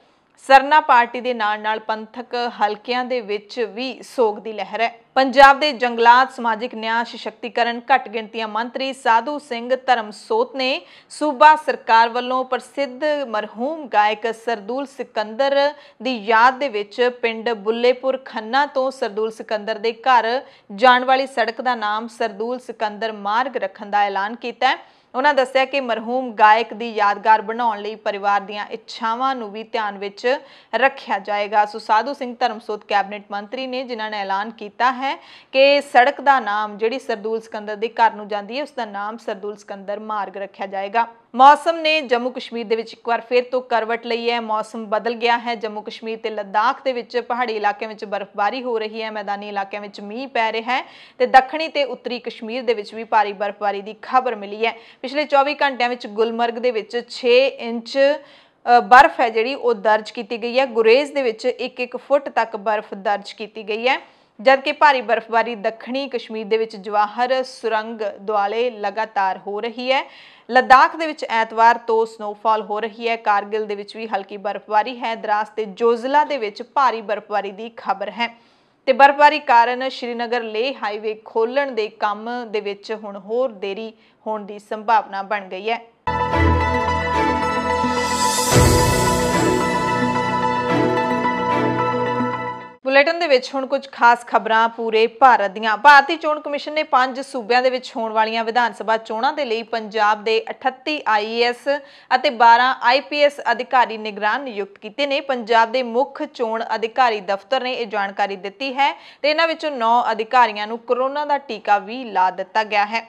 सरना पार्टी के नाल पंथक हलकियां दे विच भी सोग की लहर है। पंजाब के जंगलात समाजिक न्याय सशक्तिकरण घट गिणतियां मंत्री साधू सिंह धर्मसोत ने सूबा सरकार वालों प्रसिद्ध मरहूम गायक सरदूल सिकंदर की याद दे विच पिंड बुल्लेपुर खन्ना तो सरदूल सिकंदर के घर जाण वाली सड़क का नाम सरदूल सिकंदर मार्ग रखने का ऐलान किया है। उन्होंने दस्सिया कि मरहूम गायक की यादगार बनाने लई परिवार दीयां इच्छावां नूं भी ध्यान विच रखिया जाएगा। सो साधू सिंह धर्मसोत कैबिनेट मंत्री ने जिन्होंने ऐलान किया है कि सड़क का नाम जिहड़ी सरदूल सिकंदर के घर नूं जांदी है उसका नाम सरदूल सिकंदर मार्ग रखा जाएगा। मौसम ने जम्मू कश्मीर दे विच एक बार फिर तो करवट लई है। मौसम बदल गया है। जम्मू कश्मीर ते लद्दाख दे विच पहाड़ी इलाकों में बर्फबारी हो रही है, मैदानी इलाकों में मींह पै रहा है ते दक्षिणी ते उत्तरी कश्मीर दे विच भी भारी बर्फबारी की खबर मिली है। पिछले 24 घंटिया में गुलमर्ग दे विच 6 इंच बर्फ है जिहड़ी वो दर्ज की गई है। गुरेज दे विच 1-1 फुट तक बर्फ दर्ज की गई है, जबकि भारी बर्फबारी दक्षिणी कश्मीर दे विच जवाहर सुरंग दुआले लगातार हो रही है। लद्दाख दे विच ऐतवार तो स्नोफॉल हो रही है। कारगिल दे विच भी हल्की बर्फबारी है। द्रास ते जोजिला दे विच भारी बर्फबारी की खबर है ते बर्फबारी कारण श्रीनगर लेह हाईवे खोलण दे काम दे विच हुण होर देरी होण दी संभावना बन गई है। बुलेटिन दे विच हुण कुछ खास खबरां पूरे भारत दीयां। भारती चोण कमिशन ने 5 सूबिਆਂ ਦੇ ਵਿੱਚ ਹੋਣ ਵਾਲੀਆਂ ਵਿਧਾਨ ਸਭਾ ਚੋਣਾਂ ਦੇ ਲਈ ਪੰਜਾਬ ਦੇ 38 IAS ਅਤੇ 12 IPS ਅਧਿਕਾਰੀ ਨਿਗਰਾਨ ਨਿਯੁਕਤ ਕੀਤੇ ਨੇ। ਪੰਜਾਬ ਦੇ ਮੁੱਖ ਚੋਣ ਅਧਿਕਾਰੀ ਦਫ਼ਤਰ ਨੇ ਇਹ ਜਾਣਕਾਰੀ ਦਿੱਤੀ ਹੈ ਤੇ ਇਹਨਾਂ ਵਿੱਚੋਂ 9 ਅਧਿਕਾਰੀਆਂ ਨੂੰ ਕੋਰੋਨਾ ਦਾ ਟੀਕਾ ਵੀ ਲਾ ਦਿੱਤਾ ਗਿਆ ਹੈ।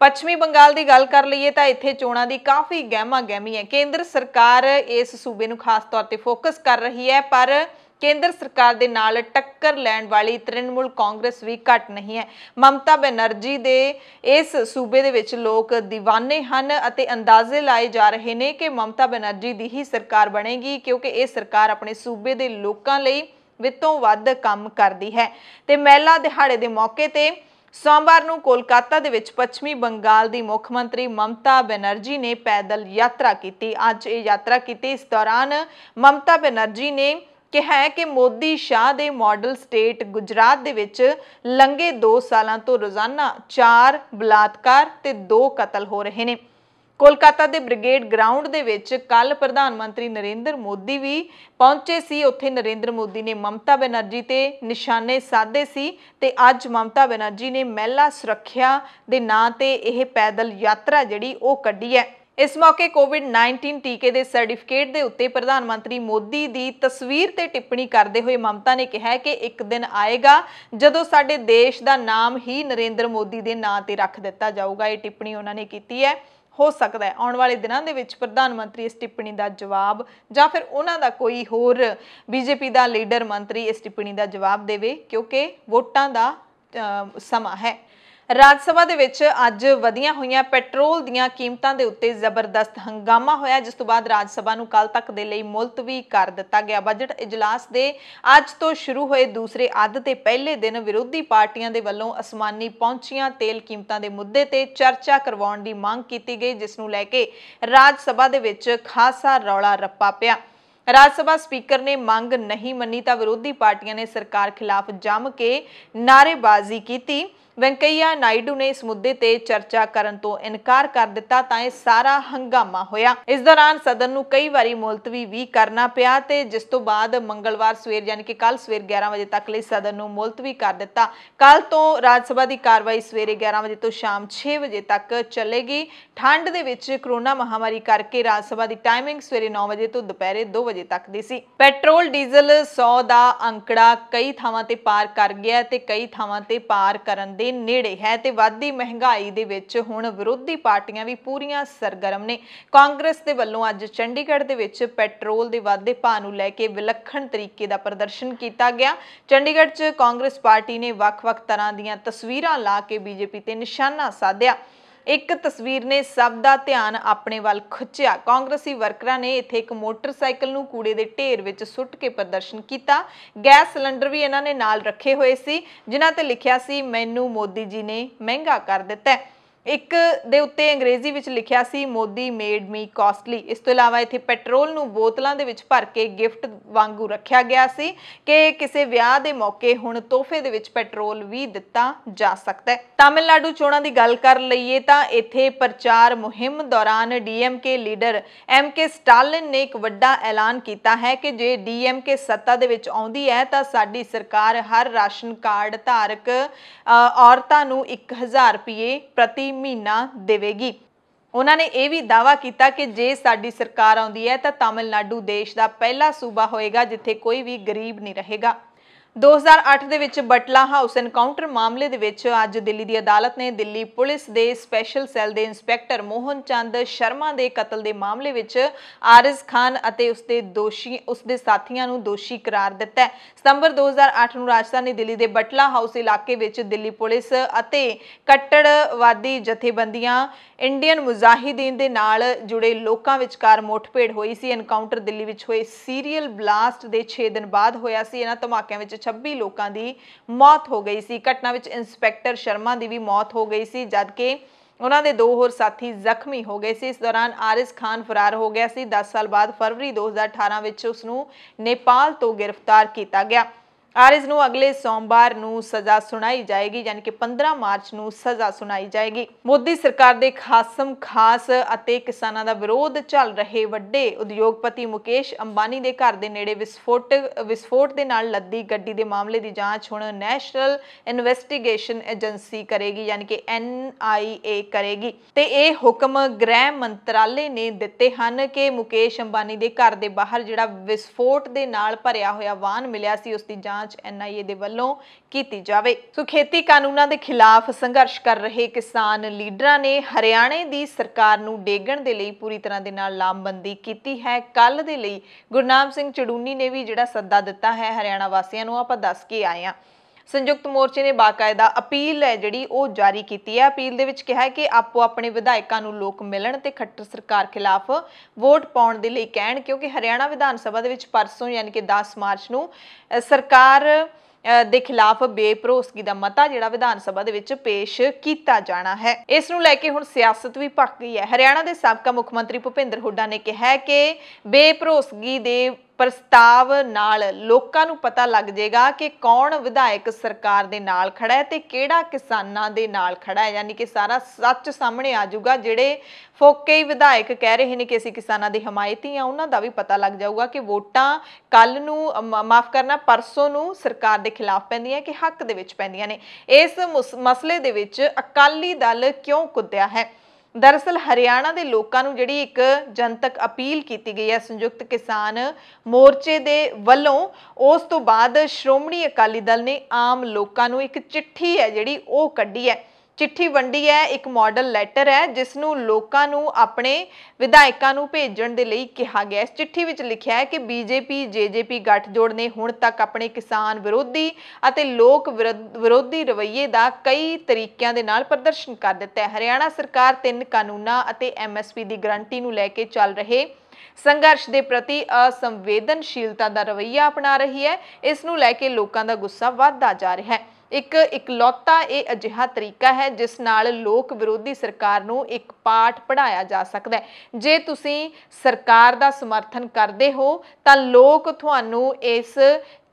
पश्चिमी बंगाल की गल कर लीए तो इत्थे चोणां की काफ़ी गहमा गहमी है। केंद्र सरकार इस सूबे नूं खास तौर पर फोकस कर रही है, पर केंद्र सरकार दे नाल टक्कर लैण वाली तृणमूल कांग्रेस भी घट नहीं है। ममता बनर्जी दे इस सूबे दे विच लोग दीवाने हन अते अंदाजे लाए जा रहे हैं कि ममता बनर्जी दी ही सरकार बनेगी, क्योंकि ये सरकार अपने सूबे दे लोकां लई वित्तों वध काम करदी है। ते महिला दिहाड़े दे मौके ते सोमवार नूं कोलकाता दे विच पश्चिमी बंगाल दी मुख मंत्री ममता बनर्जी ने पैदल यात्रा की। अज ये यात्रा की। इस दौरान ममता बनर्जी ने कहा है कि मोदी शाह दे मॉडल स्टेट गुजरात दे विच लंघे 2 सालां तो रोजाना 4 बलात्कार ते 2 कतल हो रहे हैं। ਕੋਲਕਾਤਾ ਦੇ ਬ੍ਰਿਗੇਡ ਗਰਾਊਂਡ ਦੇ ਵਿੱਚ ਕੱਲ ਪ੍ਰਧਾਨ ਮੰਤਰੀ ਨਰਿੰਦਰ ਮੋਦੀ ਵੀ ਪਹੁੰਚੇ ਸੀ। ਉੱਥੇ ਨਰਿੰਦਰ ਮੋਦੀ ਨੇ ਮਮਤਾ ਬੈਨਰਜੀ ਤੇ ਨਿਸ਼ਾਨੇ ਸਾਧੇ ਸੀ ਤੇ ਅੱਜ ਮਮਤਾ ਬੈਨਰਜੀ ਨੇ ਮਹਿਲਾ ਸੁਰੱਖਿਆ ਦੇ ਨਾਂ ਤੇ ਇਹ ਪੈਦਲ ਯਾਤਰਾ ਜਿਹੜੀ ਉਹ ਕੱਢੀ ਹੈ। इस मौके कोविड-19 टीके के सर्टिफिकेट के उत्ते प्रधानमंत्री मोदी की तस्वीर ते टिप्पणी करते हुए ममता ने कहा कि एक दिन आएगा जदों साडे देश का नाम ही नरेंद्र मोदी के नां ते रख दिता जाऊगा। ये टिप्पणी उन्होंने की है। हो सकता है आने वाले दिनों के विच प्रधानमंत्री इस टिप्पणी का जवाब या फिर उन्हों का कोई होर बीजेपी का लीडर मंत्री इस टिप्पणी का जवाब देवे, क्योंकि वोटां का समा है। राज सभा दे विच अज वधियां होईयां पेट्रोल दीयां कीमतां दे उत्ते जबरदस्त हंगामा होया, जिस तो बाद राज सभा नूं कल तक दे लई मुलतवी कर दिता गया। बजट इजलास दे अज तो शुरू होए दूसरे अध ते पहले दिन विरोधी पार्टियां दे वल्लों आसमानी पहुंचियां तेल कीमतां दे मुद्दे ते चर्चा करवाउण दी मांग कीती गई, जिस नूं लैके राज सभा दे विच खासा रौला रप्पा पिया। राज सभा स्पीकर ने मांग नहीं मनी तो विरोधी पार्टियां ने सरकार खिलाफ जम के नारेबाजी की। वेंकैया नायडू ने इस मुद्दे ते चर्चा करन तो इनकार कर दिता तां इह सारा हंगामा होया। इस दौरान सदन नूं कई बारी मुलतवी भी करना पिया ते जिस तो बाद मंगलवार सवेर यानी कि कल सवेर 11 बजे तक लई सदन नूं मुलतवी कर दिता। कल तो राज सभा की कार्रवाई सवेरे 11 बजे तो शाम 6 बजे तक चलेगी। ठंड दे विच कोरोना महामारी करके राज सभा की टाइमिंग सवेरे 9 बजे तो दोपहरे 2 बजे तक दी सी। पेट्रोल डीजल 100 का अंकड़ा कई थावां ते पार कर गया ते कई थावां ते पार करन दे नेड़े है ते वाधी महंगाई दे विच हुण विरोधी पार्टियां भी पूरीआं सरगर्म ने। कांग्रेस दे वल्लों अज चंडीगढ़ दे विच पेट्रोल दे वाधे भाव नूं लैके विलक्षण तरीके दा प्रदर्शन कीता गया। चंडीगढ़ च कांग्रेस पार्टी ने वख-वख तरह दीआं तस्वीरां ला के बीजेपी ते निशाना साधिया। एक तस्वीर ने सब का ध्यान अपने वाल खिंचिया। कांग्रेसी वर्करां ने इत्थे एक मोटरसाइकिल नूं कूड़े दे ढेर विच सुੱਟ के प्रदर्शन किया। गैस सिलेंडर भी इन्हां ने नाल रखे हुए सी, जिन्हां ते लिखिया सी मैनू मोदी जी ने महंगा कर दिता है। एक दे उत्ते अंग्रेजी विच लिखिया सी मोदी मेड मी कॉस्टली। इस तो इलावा इत्थे पेट्रोल नूं बोतलां दे विच भर के गिफ्ट वांगू रखिया गया सी कि किसी विआह दे मौके हुण तोहफे दे विच पेट्रोल भी दिता जा सकता है। तमिलनाडु चोणां दी गल कर लईए तां इत्थे प्रचार मुहिम दौरान डीएमके लीडर एमके स्टालिन ने एक वड्डा ऐलान किया है कि जे डीएमके सत्ता दे विच आउंदी है तां साडी सरकार हर राशन कार्ड धारक औरतां नूं 1000 रुपये प्रति महीना देवेगी। उन्होंने यह भी दावा किया कि जे साडी सरकार आउंदी है तो तमिलनाडु देश का पहला सूबा होएगा जिथे कोई भी गरीब नहीं रहेगा। 2008 ਦੇ ਵਿੱਚ बटला हाउस एनकाउंटर मामले ਦੇ ਵਿੱਚ ਅੱਜ ਦਿੱਲੀ ਦੀ ਅਦਾਲਤ ਨੇ ਦਿੱਲੀ ਪੁਲਿਸ ਦੇ ਸਪੈਸ਼ਲ ਸੈੱਲ ਦੇ ਇੰਸਪੈਕਟਰ ਮੋਹਨ ਚੰਦ ਸ਼ਰਮਾ ਦੇ ਕਤਲ ਦੇ ਮਾਮਲੇ ਵਿੱਚ ਆਰਿਜ਼ ਖਾਨ ਅਤੇ ਉਸਦੇ ਸਾਥੀਆਂ ਨੂੰ ਦੋਸ਼ੀ ਕਰਾਰ ਦਿੱਤਾ ਹੈ। ਸਤੰਬਰ 2008 ਨੂੰ ਰਾਜਧਾਨੀ ਦਿੱਲੀ ਦੇ ਬਟਲਾ ਹਾਊਸ ਇਲਾਕੇ ਵਿੱਚ ਦਿੱਲੀ ਪੁਲਿਸ ਅਤੇ ਕੱਟੜਵਾਦੀ ਜਥੇਬੰਦੀਆਂ ਇੰਡੀਅਨ ਮੁਜਾਹਿਦੀਨ ਦੇ ਨਾਲ ਜੁੜੇ ਲੋਕਾਂ ਵਿਚਕਾਰ ਮੁੱਠਭੇੜ ਹੋਈ ਸੀ। ਐਨਕਾਊਂਟਰ ਦਿੱਲੀ ਵਿੱਚ ਹੋਏ ਸੀਰੀਅਲ ਬਲਾਸਟ ਦੇ 6 ਦਿਨ ਬਾਅਦ ਹੋਇਆ ਸੀ। ਇਹਨਾਂ ਧਮਾਕਿਆਂ ਵਿੱਚ 26 ਲੋਕਾਂ ਦੀ मौत हो गई सी। घटना विच इंस्पैक्टर शर्मा की भी मौत हो गई सी, जबकि उन्होंने 2 होर साथी जख्मी हो गए सी। इस दौरान आरिज खान फरार हो गया सी। 10 साल बाद फरवरी 2018 विच उसनूं नेपाल तो गिरफ्तार किया गया। आरिज नूं अगले सोमवार नूं सज़ा सुनाई जाएगी, यानी कि 15 मार्च नूं सज़ा सुनाई जाएगी। मोदी सरकार दे खासम खास अते किसानां दा विरोध चल रहे वड्डे उद्योगपति मुकेश अंबानी दे घर दे नेड़े विस्फोट दे नाल लद्दी गड्डी दे मामले दी जांच हुण नैशनल इन्वेस्टिगेशन एजेंसी करेगी, यानी कि NIA करेगी। ते इह हुक्म गृह मंत्रालय ने दिते हन कि मुकेश अंबानी दे घर दे बाहर जिहड़ा विस्फोट दे नाल भरिया होया वाहन मिलिया सी उसदी जांच NIA दे वल्लों कीती जावे। सो खेती कानूनां दे खिलाफ संघर्ष कर रहे किसान लीडरां ने हरियाणे दी सरकार नूं डेगण दे लई पूरी तरह दे नाल लामबंदी कीती है। कल दे लई गुरनाम सिंह चड़ूनी ने भी जिहड़ा सद्दा दिता है हरियाणा वासियां नूं आपां दस के आए हां। संयुक्त मोर्चे ने बाकायदा अपील है जिहड़ी ओह जारी की है। अपील दे विच कहा है कि आपो अपने विधायकों नूं लोक मिलण ते खट्टर सरकार खिलाफ वोट पाउण दे लई कहण, क्योंकि हरियाणा विधान सभा दे विच परसों यानी कि 10 मार्च नूं सरकार दे खिलाफ बेभरोसगी दा मता जिहड़ा विधान सभा दे विच पेश कीता जाना है। इस नूं लैके हुण सियासत भी भख गई है। हरियाणा दे साबका मुख मंत्री भुपिंदर हुड्डा ने कहा है कि बेभरोसगी दे ਪ੍ਰਸਤਾਵ ਨਾਲ ਲੋਕਾਂ ਨੂੰ ਪਤਾ ਲੱਗ ਜਾਏਗਾ ਕਿ ਕੌਣ ਵਿਧਾਇਕ ਸਰਕਾਰ ਦੇ ਨਾਲ ਖੜਾ ਹੈ ਤੇ ਕਿਹੜਾ ਕਿਸਾਨਾਂ ਦੇ ਨਾਲ ਖੜਾ ਹੈ। ਯਾਨੀ ਕਿ ਸਾਰਾ ਸੱਚ ਸਾਹਮਣੇ ਆ ਜਾਊਗਾ। ਜਿਹੜੇ ਫੋਕੇ ਹੀ ਵਿਧਾਇਕ ਕਹਿ ਰਹੇ ਨੇ ਕਿ ਅਸੀਂ ਕਿਸਾਨਾਂ ਦੇ ਹਮਾਇਤੀ ਆ, ਉਹਨਾਂ ਦਾ ਵੀ ਪਤਾ ਲੱਗ ਜਾਊਗਾ ਕਿ ਵੋਟਾਂ ਕੱਲ ਨੂੰ ਮਾਫ ਕਰਨਾ ਪਰਸੋਂ ਨੂੰ ਸਰਕਾਰ ਦੇ ਖਿਲਾਫ ਪੈਂਦੀਆਂ ਕਿ ਹੱਕ ਦੇ ਵਿੱਚ ਪੈਂਦੀਆਂ ਨੇ। ਇਸ ਮਸਲੇ ਦੇ ਵਿੱਚ ਅਕਾਲੀ ਦਲ ਕਿਉਂ ਕੁੱਦਿਆ ਹੈ? दरअसल हरियाणा के लोगों ਨੂੰ ਜਿਹੜੀ एक जनतक अपील की गई है संयुक्त किसान मोर्चे के वलों, उस तो बाद श्रोमणी अकाली दल ने आम लोगों ਨੂੰ एक चिट्ठी है ਜਿਹੜੀ ਉਹ ਕੱਢੀ है। चिट्ठी वंडी है, एक मॉडल लैटर है जिसनों लोगों ਨੂੰ अपने विधायकों ਨੂੰ भेजण ਦੇ ਲਈ ਕਿਹਾ ਗਿਆ। इस चिट्ठी ਵਿੱਚ लिखा है कि बीजेपी जेजेपी गठजोड़ ने हुण तक अपने किसान विरोधी ਅਤੇ लोक विरोधी रवैये का कई तरीकों के नाल प्रदर्शन कर दिता है। हरियाणा सरकार 3 कानूनां ਅਤੇ MSP की गारंटी ਨੂੰ ਲੈ के चल रहे संघर्ष के प्रति असंवेदनशीलता का रवैया अपना रही है। इस नूं लैके लोगों का गुस्सा वधदा जा रहा है। एक इकलौता ये अजिहा तरीका है जिस नाल लोक विरोधी सरकार नूं एक पाठ पढ़ाया जा सकता है। जे तुसी सरकार का समर्थन करते हो तो लोग तुहानूं इस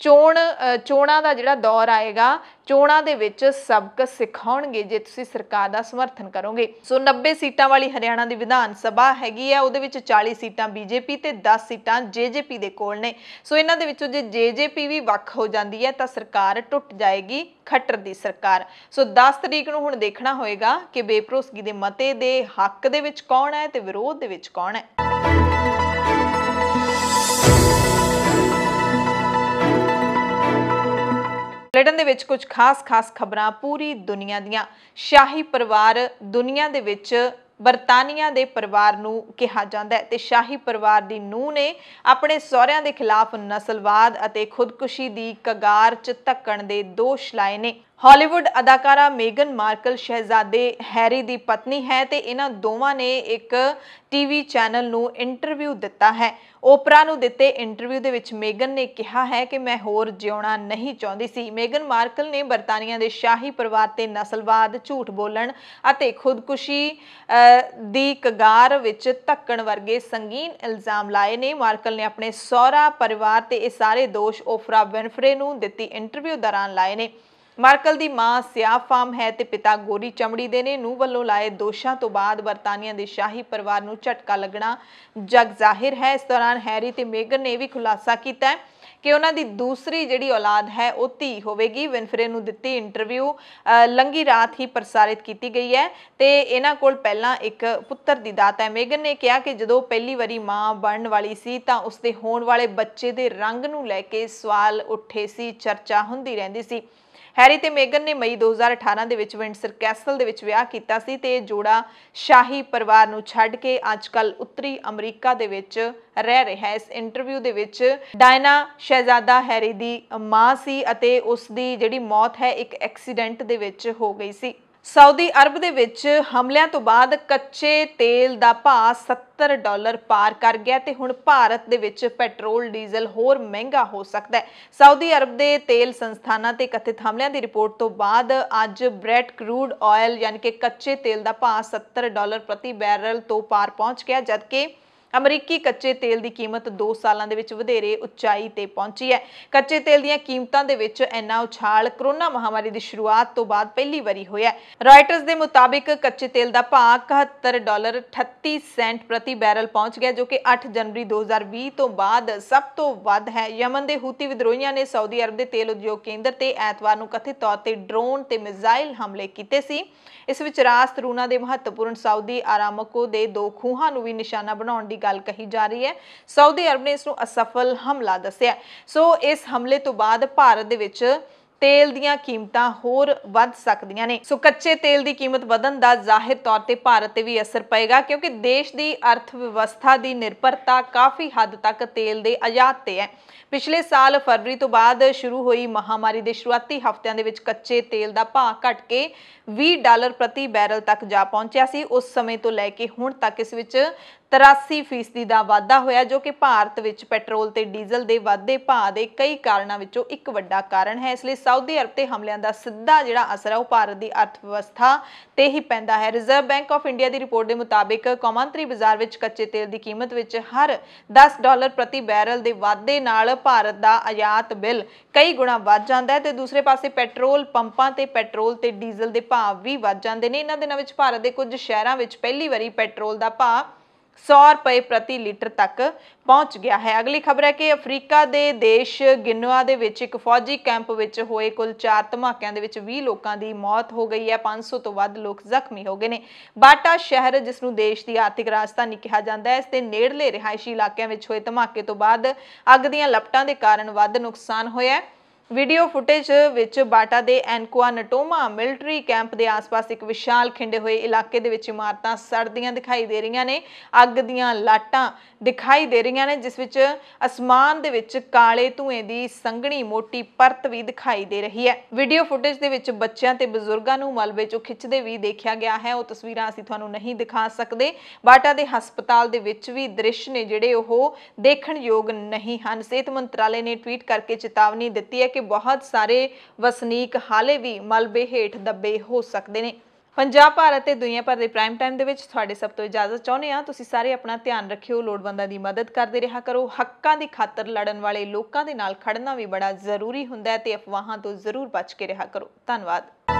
चोणां दा जिहड़ा दौर आएगा, चोणां दे विच सबक सिखाउणगे जे तुसी सरकार का समर्थन करोगे। सो 90 सीटां वाली हरियाणा की विधान सभा हैगी है, उहदे विच 40 सीटां बीजेपी ते 10 सीटां जेजेपी दे कोल ने। सो इन्हां दे विचों जे जेजेपी भी वख हो जाती है तो सरकार टुट जाएगी, खट्टर दी सरकार। सो 10 तरीक नूं हुण देखना होएगा कि बेभरोसगी दे मते दे हक दे विच कौन है ते विरोध दे विच कौन है। बुलेटिन दे विच कुछ खास खबरां पूरी दुनिया दियां। शाही परिवार दुनिया दे विच बरतानिया दे परिवार नूं कहा जाता है ते शाही परिवार दी नूंह ने अपने सहुरिਆਂ दे खिलाफ नस्लवाद ਅਤੇ खुदकुशी दी कगार च धक्कण दे दोष लाए ने। हॉलीवुड अदाकारा मेगन मार्कल शहजादे हैरी दी पत्नी है ते इन्हां दोवां ने एक टीवी चैनल नूं इंटरव्यू दिता है। ओपरा नूं दिते इंटरव्यू दे विच मेगन ने कहा है कि मैं होर जिउणा नहीं चाहुंदी सी। मेगन मार्कल ने बरतानिया दे शाही परिवार ते नस्लवाद, झूठ बोलण ਅਤੇ खुदकुशी दी कगार विच धक्कण वर्गे संगीन इल्जाम लाए ने। मार्कल ने अपने सहुरा परिवार ते इह सारे दोष ओपरा विनफ्रे नूं दित्ती इंटरव्यू दौरान लाए ने। मार्कल की मां सियाफाम है ते पिता गोरी चमड़ी दे ने। नूंह वल्लों लाए दोषां तो बाद बरतानिया के शाही परिवार नूं झटका लगना जग जाहिर है। इस दौरान हैरी ते मेगन ने भी खुलासा किया कि उन्हां दी दूसरी जिहड़ी औलाद है वो धी होवेगी। विनफ्रे नूं दित्ती इंटरव्यू लंघी रात ही प्रसारित की गई है ते इन्हां कोल पहलां एक पुत्तर दी दात है। मेगन ने कहा कि जदों पहली वारी मां बनन वाली सी तां उसदे होण वाले बच्चे दे रंग नूं लैके सवाल उठे सी, चर्चा हुंदी रहिंदी सी। हैरी ते मेगन ने मई 2018 ਦੇ ਵਿੱਚ विंडसर कैसल ਦੇ ਵਿੱਚ ਵਿਆਹ ਕੀਤਾ ਸੀ ਤੇ ਜੋੜਾ ਸ਼ਾਹੀ ਪਰਿਵਾਰ ਨੂੰ ਛੱਡ ਕੇ ਅੱਜਕੱਲ ਉੱਤਰੀ ਅਮਰੀਕਾ ਦੇ ਵਿੱਚ ਰਹਿ ਰਿਹਾ ਹੈ। ਇਸ ਇੰਟਰਵਿਊ ਦੇ ਵਿੱਚ ਡਾਇਨਾ ਸ਼ਹਿਜ਼ਾਦਾ ਹੈਰੀ ਦੀ ਮਾਂ ਸੀ ਅਤੇ ਉਸ ਦੀ ਜਿਹੜੀ ਮੌਤ ਹੈ ਇੱਕ ਐਕਸੀਡੈਂਟ ਦੇ ਵਿੱਚ ਹੋ ਗਈ ਸੀ। सऊदी अरब ਦੇ ਵਿੱਚ ਹਮਲਿਆਂ ਤੋਂ ਬਾਅਦ ਕੱਚੇ ਤੇਲ ਦਾ ਭਾਅ $70 ਪਾਰ ਕਰ ਗਿਆ ਤੇ ਹੁਣ ਭਾਰਤ ਦੇ ਵਿੱਚ ਪੈਟਰੋਲ ਡੀਜ਼ਲ ਹੋਰ ਮਹਿੰਗਾ ਹੋ ਸਕਦਾ ਹੈ। ਸਾਊਦੀ ਅਰਬ ਦੇ ਤੇਲ ਸੰਸਥਾਨਾਂ ਤੇ ਕਥਿਤ ਹਮਲਿਆਂ ਦੀ ਰਿਪੋਰਟ ਤੋਂ ਬਾਅਦ ਅੱਜ ਬ੍ਰੈਟ ਕਰੂਡ ਆਇਲ ਯਾਨੀ ਕਿ ਕੱਚੇ ਤੇਲ ਦਾ ਭਾਅ $70 ਪ੍ਰਤੀ ਬੈਰਲ ਤੋਂ ਪਾਰ ਪਹੁੰਚ ਗਿਆ, ਜਦਕਿ अमरीकी कच्चे तेल की कीमत 2 सालों के विच वधेरे उचाई ते पहुंची है। कच्चे तेल दी कीमतां दे विच इन्ना उछाल कोरोना महामारी की शुरुआत तो बाद पहली बारी होया। रॉयटर्स के मुताबिक कच्चे तेल का भाव $71.38 प्रति बैरल पहुंच गया, जो कि 8 जनवरी 2020 तो बाद सब तो वध है। यमन के हूती विद्रोहियों ने सऊदी अरब के तेल उद्योग केंद्र ते ऐतवार नूं कथित तौर पर ड्रोन ते मिसाइल हमले कीते सी। इस विच रास तरूना के महत्वपूर्ण साउदी आरामको के 2 खूहां नूं भी निशाना बनाउण दी गल कही जा रही है। सऊदी अरब ने इसनूं असफल हमला दस्सिया। सो इस हमले तो बाद भारत दे विच तेल ਦੀਆਂ ਕੀਮਤਾਂ ਹੋਰ ਵੱਧ ਸਕਦੀਆਂ ਨੇ। ਸੋ ਕੱਚੇ ਤੇਲ ਦੀ ਕੀਮਤ ਵਧਣ ਦਾ ਜ਼ਾਹਿਰ ਤੌਰ ਤੇ ਭਾਰਤ ਤੇ ਵੀ ਅਸਰ ਪਏਗਾ, ਕਿਉਂਕਿ ਦੇਸ਼ ਦੀ ਅਰਥ ਵਿਵਸਥਾ ਦੀ ਨਿਰਭਰਤਾ ਕਾਫੀ ਹੱਦ ਤੱਕ ਤੇਲ ਦੇ ਆਯਾਤ ਤੇ ਹੈ। ਪਿਛਲੇ ਸਾਲ ਫਰਵਰੀ ਤੋਂ ਬਾਅਦ ਸ਼ੁਰੂ ਹੋਈ ਮਹਾਮਾਰੀ ਦੇ ਸ਼ੁਰੂਆਤੀ ਹਫ਼ਤਿਆਂ ਦੇ ਵਿੱਚ ਕੱਚੇ ਤੇਲ ਦਾ ਭਾਅ ਘਟ ਕੇ $20 ਪ੍ਰਤੀ ਬੈਰਲ ਤੱਕ ਜਾ ਪਹੁੰਚਿਆ ਸੀ। ਉਸ ਸਮੇਂ ਤੋਂ ਲੈ ਕੇ ਹੁਣ ਤੱਕ ਇਸ ਵਿੱਚ 83% ਦਾ ਵਾਧਾ ਹੋਇਆ, ਜੋ ਕਿ ਭਾਰਤ ਵਿੱਚ ਪੈਟਰੋਲ ਤੇ ਡੀਜ਼ਲ ਦੇ ਵਾਧੇ ਭਾਅ ਦੇ ਕਈ ਕਾਰਨਾਂ ਵਿੱਚੋਂ ਇੱਕ ਵੱਡਾ ਕਾਰਨ ਹੈ। ਇਸ ਲਈ ਸਾਊਦੀ ਅਰਬ ਤੇ ਹਮਲਿਆਂ ਦਾ ਸਿੱਧਾ ਜਿਹੜਾ ਅਸਰ ਹੈ ਉਹ ਭਾਰਤ ਦੀ ਅਰਥ ਵਿਵਸਥਾ ਤੇ ਹੀ ਪੈਂਦਾ ਹੈ। Reserve bank of India the report ਦੇ ਮੁਤਾਬਿਕ ਕੌਮਾਂਤਰੀ ਬਾਜ਼ਾਰ ਵਿੱਚ ਕੱਚੇ ਤੇਲ ਦੀ ਕੀਮਤ ਵਿੱਚ ਹਰ $10 ਪ੍ਰਤੀ ਬੈਰਲ ਦੇ ਵਾਧੇ ਨਾਲ ਭਾਰਤ ਦਾ ਆਯਾਤ ਬਿੱਲ ਕਈ ਗੁਣਾ ਵੱਧ ਜਾਂਦਾ ਹੈ ਤੇ ਦੂਸਰੇ ਪਾਸੇ ਪੈਟਰੋਲ ਪੰਪਾਂ ਤੇ ਪੈਟਰੋਲ ਤੇ ਡੀਜ਼ਲ ਦੇ ਭਾਅ ਵੀ ਵੱਧ ਜਾਂਦੇ ਨੇ। ਇਹਨਾਂ ਦਿਨਾਂ ਵਿੱਚ ਭਾਰਤ ਦੇ ਕੁਝ ਸ਼ਹਿਰਾਂ ਵਿੱਚ ਪਹਿਲੀ ਵਾਰੀ ਪੈਟਰੋਲ ਦਾ ਭਾਅ ₹100 ਪ੍ਰਤੀ ਲੀਟਰ ਤੱਕ ਪਹੁੰਚ ਗਿਆ ਹੈ। ਅਗਲੀ ਖਬਰ ਹੈ ਕਿ ਅਫਰੀਕਾ ਦੇ ਦੇਸ਼ ਗਿਨਵਾ ਦੇ ਵਿੱਚ ਇੱਕ ਫੌਜੀ ਕੈਂਪ ਵਿੱਚ ਹੋਏ ਕੁੱਲ 4 ਧਮਾਕਿਆਂ ਦੇ ਵਿੱਚ 20 ਲੋਕਾਂ ਦੀ ਮੌਤ ਹੋ ਗਈ ਹੈ। 500 ਤੋਂ ਵੱਧ ਲੋਕ ਜ਼ਖਮੀ ਹੋ ਗਏ ਨੇ। ਬਾਟਾ ਸ਼ਹਿਰ, ਜਿਸ ਨੂੰ ਦੇਸ਼ ਦੀ ਆਰਥਿਕ ਰਾਜਧਾਨੀ ਕਿਹਾ ਜਾਂਦਾ ਹੈ, ਇਸ ਦੇ ਨੇੜਲੇ ਰਿਹਾਇਸ਼ੀ ਇਲਾਕਿਆਂ ਵਿੱਚ ਹੋਏ ਧਮਾਕੇ ਤੋਂ ਬਾਅਦ ਅੱਗ ਦੀਆਂ ਲਪਟਾਂ ਦੇ ਕਾਰਨ ਵੱਧ ਨੁਕਸਾਨ ਹੋਇਆ ਹੈ। ਵੀਡੀਓ ਫੁਟੇਜ ਵਿੱਚ ਬਾਟਾ ਦੇ ਐਨਕੁਆਨਟੋਮਾ ਮਿਲਟਰੀ ਕੈਂਪ ਦੇ ਆਸ-ਪਾਸ ਇੱਕ ਵਿਸ਼ਾਲ ਖਿੰਡੇ ਹੋਏ ਇਲਾਕੇ ਦੇ ਵਿੱਚ ਇਮਾਰਤਾਂ ਸੜਦੀਆਂ ਦਿਖਾਈ ਦੇ ਰਹੀਆਂ ਨੇ। ਅੱਗ ਦੀਆਂ ਲਾਟਾਂ ਦਿਖਾਈ ਦੇ ਰਹੀਆਂ ਨੇ, ਜਿਸ ਵਿੱਚ ਅਸਮਾਨ ਦੇ ਵਿੱਚ ਕਾਲੇ ਧੂਏ ਦੀ ਸੰਘਣੀ ਮੋਟੀ ਪਰਤ ਵੀ ਦਿਖਾਈ ਦੇ ਰਹੀ ਹੈ। ਵੀਡੀਓ ਫੁਟੇਜ ਦੇ ਵਿੱਚ ਬੱਚਿਆਂ ਤੇ ਬਜ਼ੁਰਗਾਂ ਨੂੰ ਮਲਬੇ ਚੋਂ ਖਿੱਚਦੇ ਵੀ ਦੇਖਿਆ ਗਿਆ ਹੈ। ਉਹ ਤਸਵੀਰਾਂ ਅਸੀਂ ਤੁਹਾਨੂੰ ਨਹੀਂ ਦਿਖਾ ਸਕਦੇ। ਬਾਟਾ ਦੇ ਹਸਪਤਾਲ ਦੇ ਵਿੱਚ ਵੀ ਦ੍ਰਿਸ਼ ਨੇ ਜਿਹੜੇ ਉਹ ਦੇਖਣਯੋਗ ਨਹੀਂ ਹਨ। ਸਿਹਤ ਮੰਤਰਾਲੇ ਨੇ ਟਵੀਟ ਕਰਕੇ ਚੇਤਾਵਨੀ ਦਿੱਤੀ ਹੈ ਕਿ ਬਹੁਤ ਸਾਰੇ ਵਸਨੀਕ ਹਾਲੇ ਵੀ ਮਲਬੇ ਹੇਠ ਦੱਬੇ ਹੋ ਸਕਦੇ ਨੇ। ਪੰਜਾਬ, ਭਾਰਤ ਤੇ ਦੁਨੀਆ ਭਰ ਦੇ ਪ੍ਰਾਈਮ ਟਾਈਮ ਦੇ ਵਿੱਚ ਤੁਹਾਡੇ ਸਭ ਤੋਂ ਇਜਾਜ਼ਤ ਚਾਹੁੰਦੇ ਹਾਂ। ਤੁਸੀਂ ਸਾਰੇ ਆਪਣਾ ਧਿਆਨ ਰੱਖਿਓ, ਲੋੜਵੰਦਾਂ ਦੀ ਮਦਦ ਕਰਦੇ ਰਿਹਾ ਕਰੋ। ਹੱਕਾਂ ਦੀ ਖਾਤਰ ਲੜਨ ਵਾਲੇ ਲੋਕਾਂ ਦੇ ਨਾਲ ਖੜਨਾ ਵੀ ਬੜਾ ਜ਼ਰੂਰੀ ਹੁੰਦਾ ਹੈ ਤੇ ਅਫਵਾਹਾਂ ਤੋਂ ਜ਼ਰੂਰ ਬਚ ਕੇ ਰਿਹਾ ਕਰੋ। ਧੰਨਵਾਦ।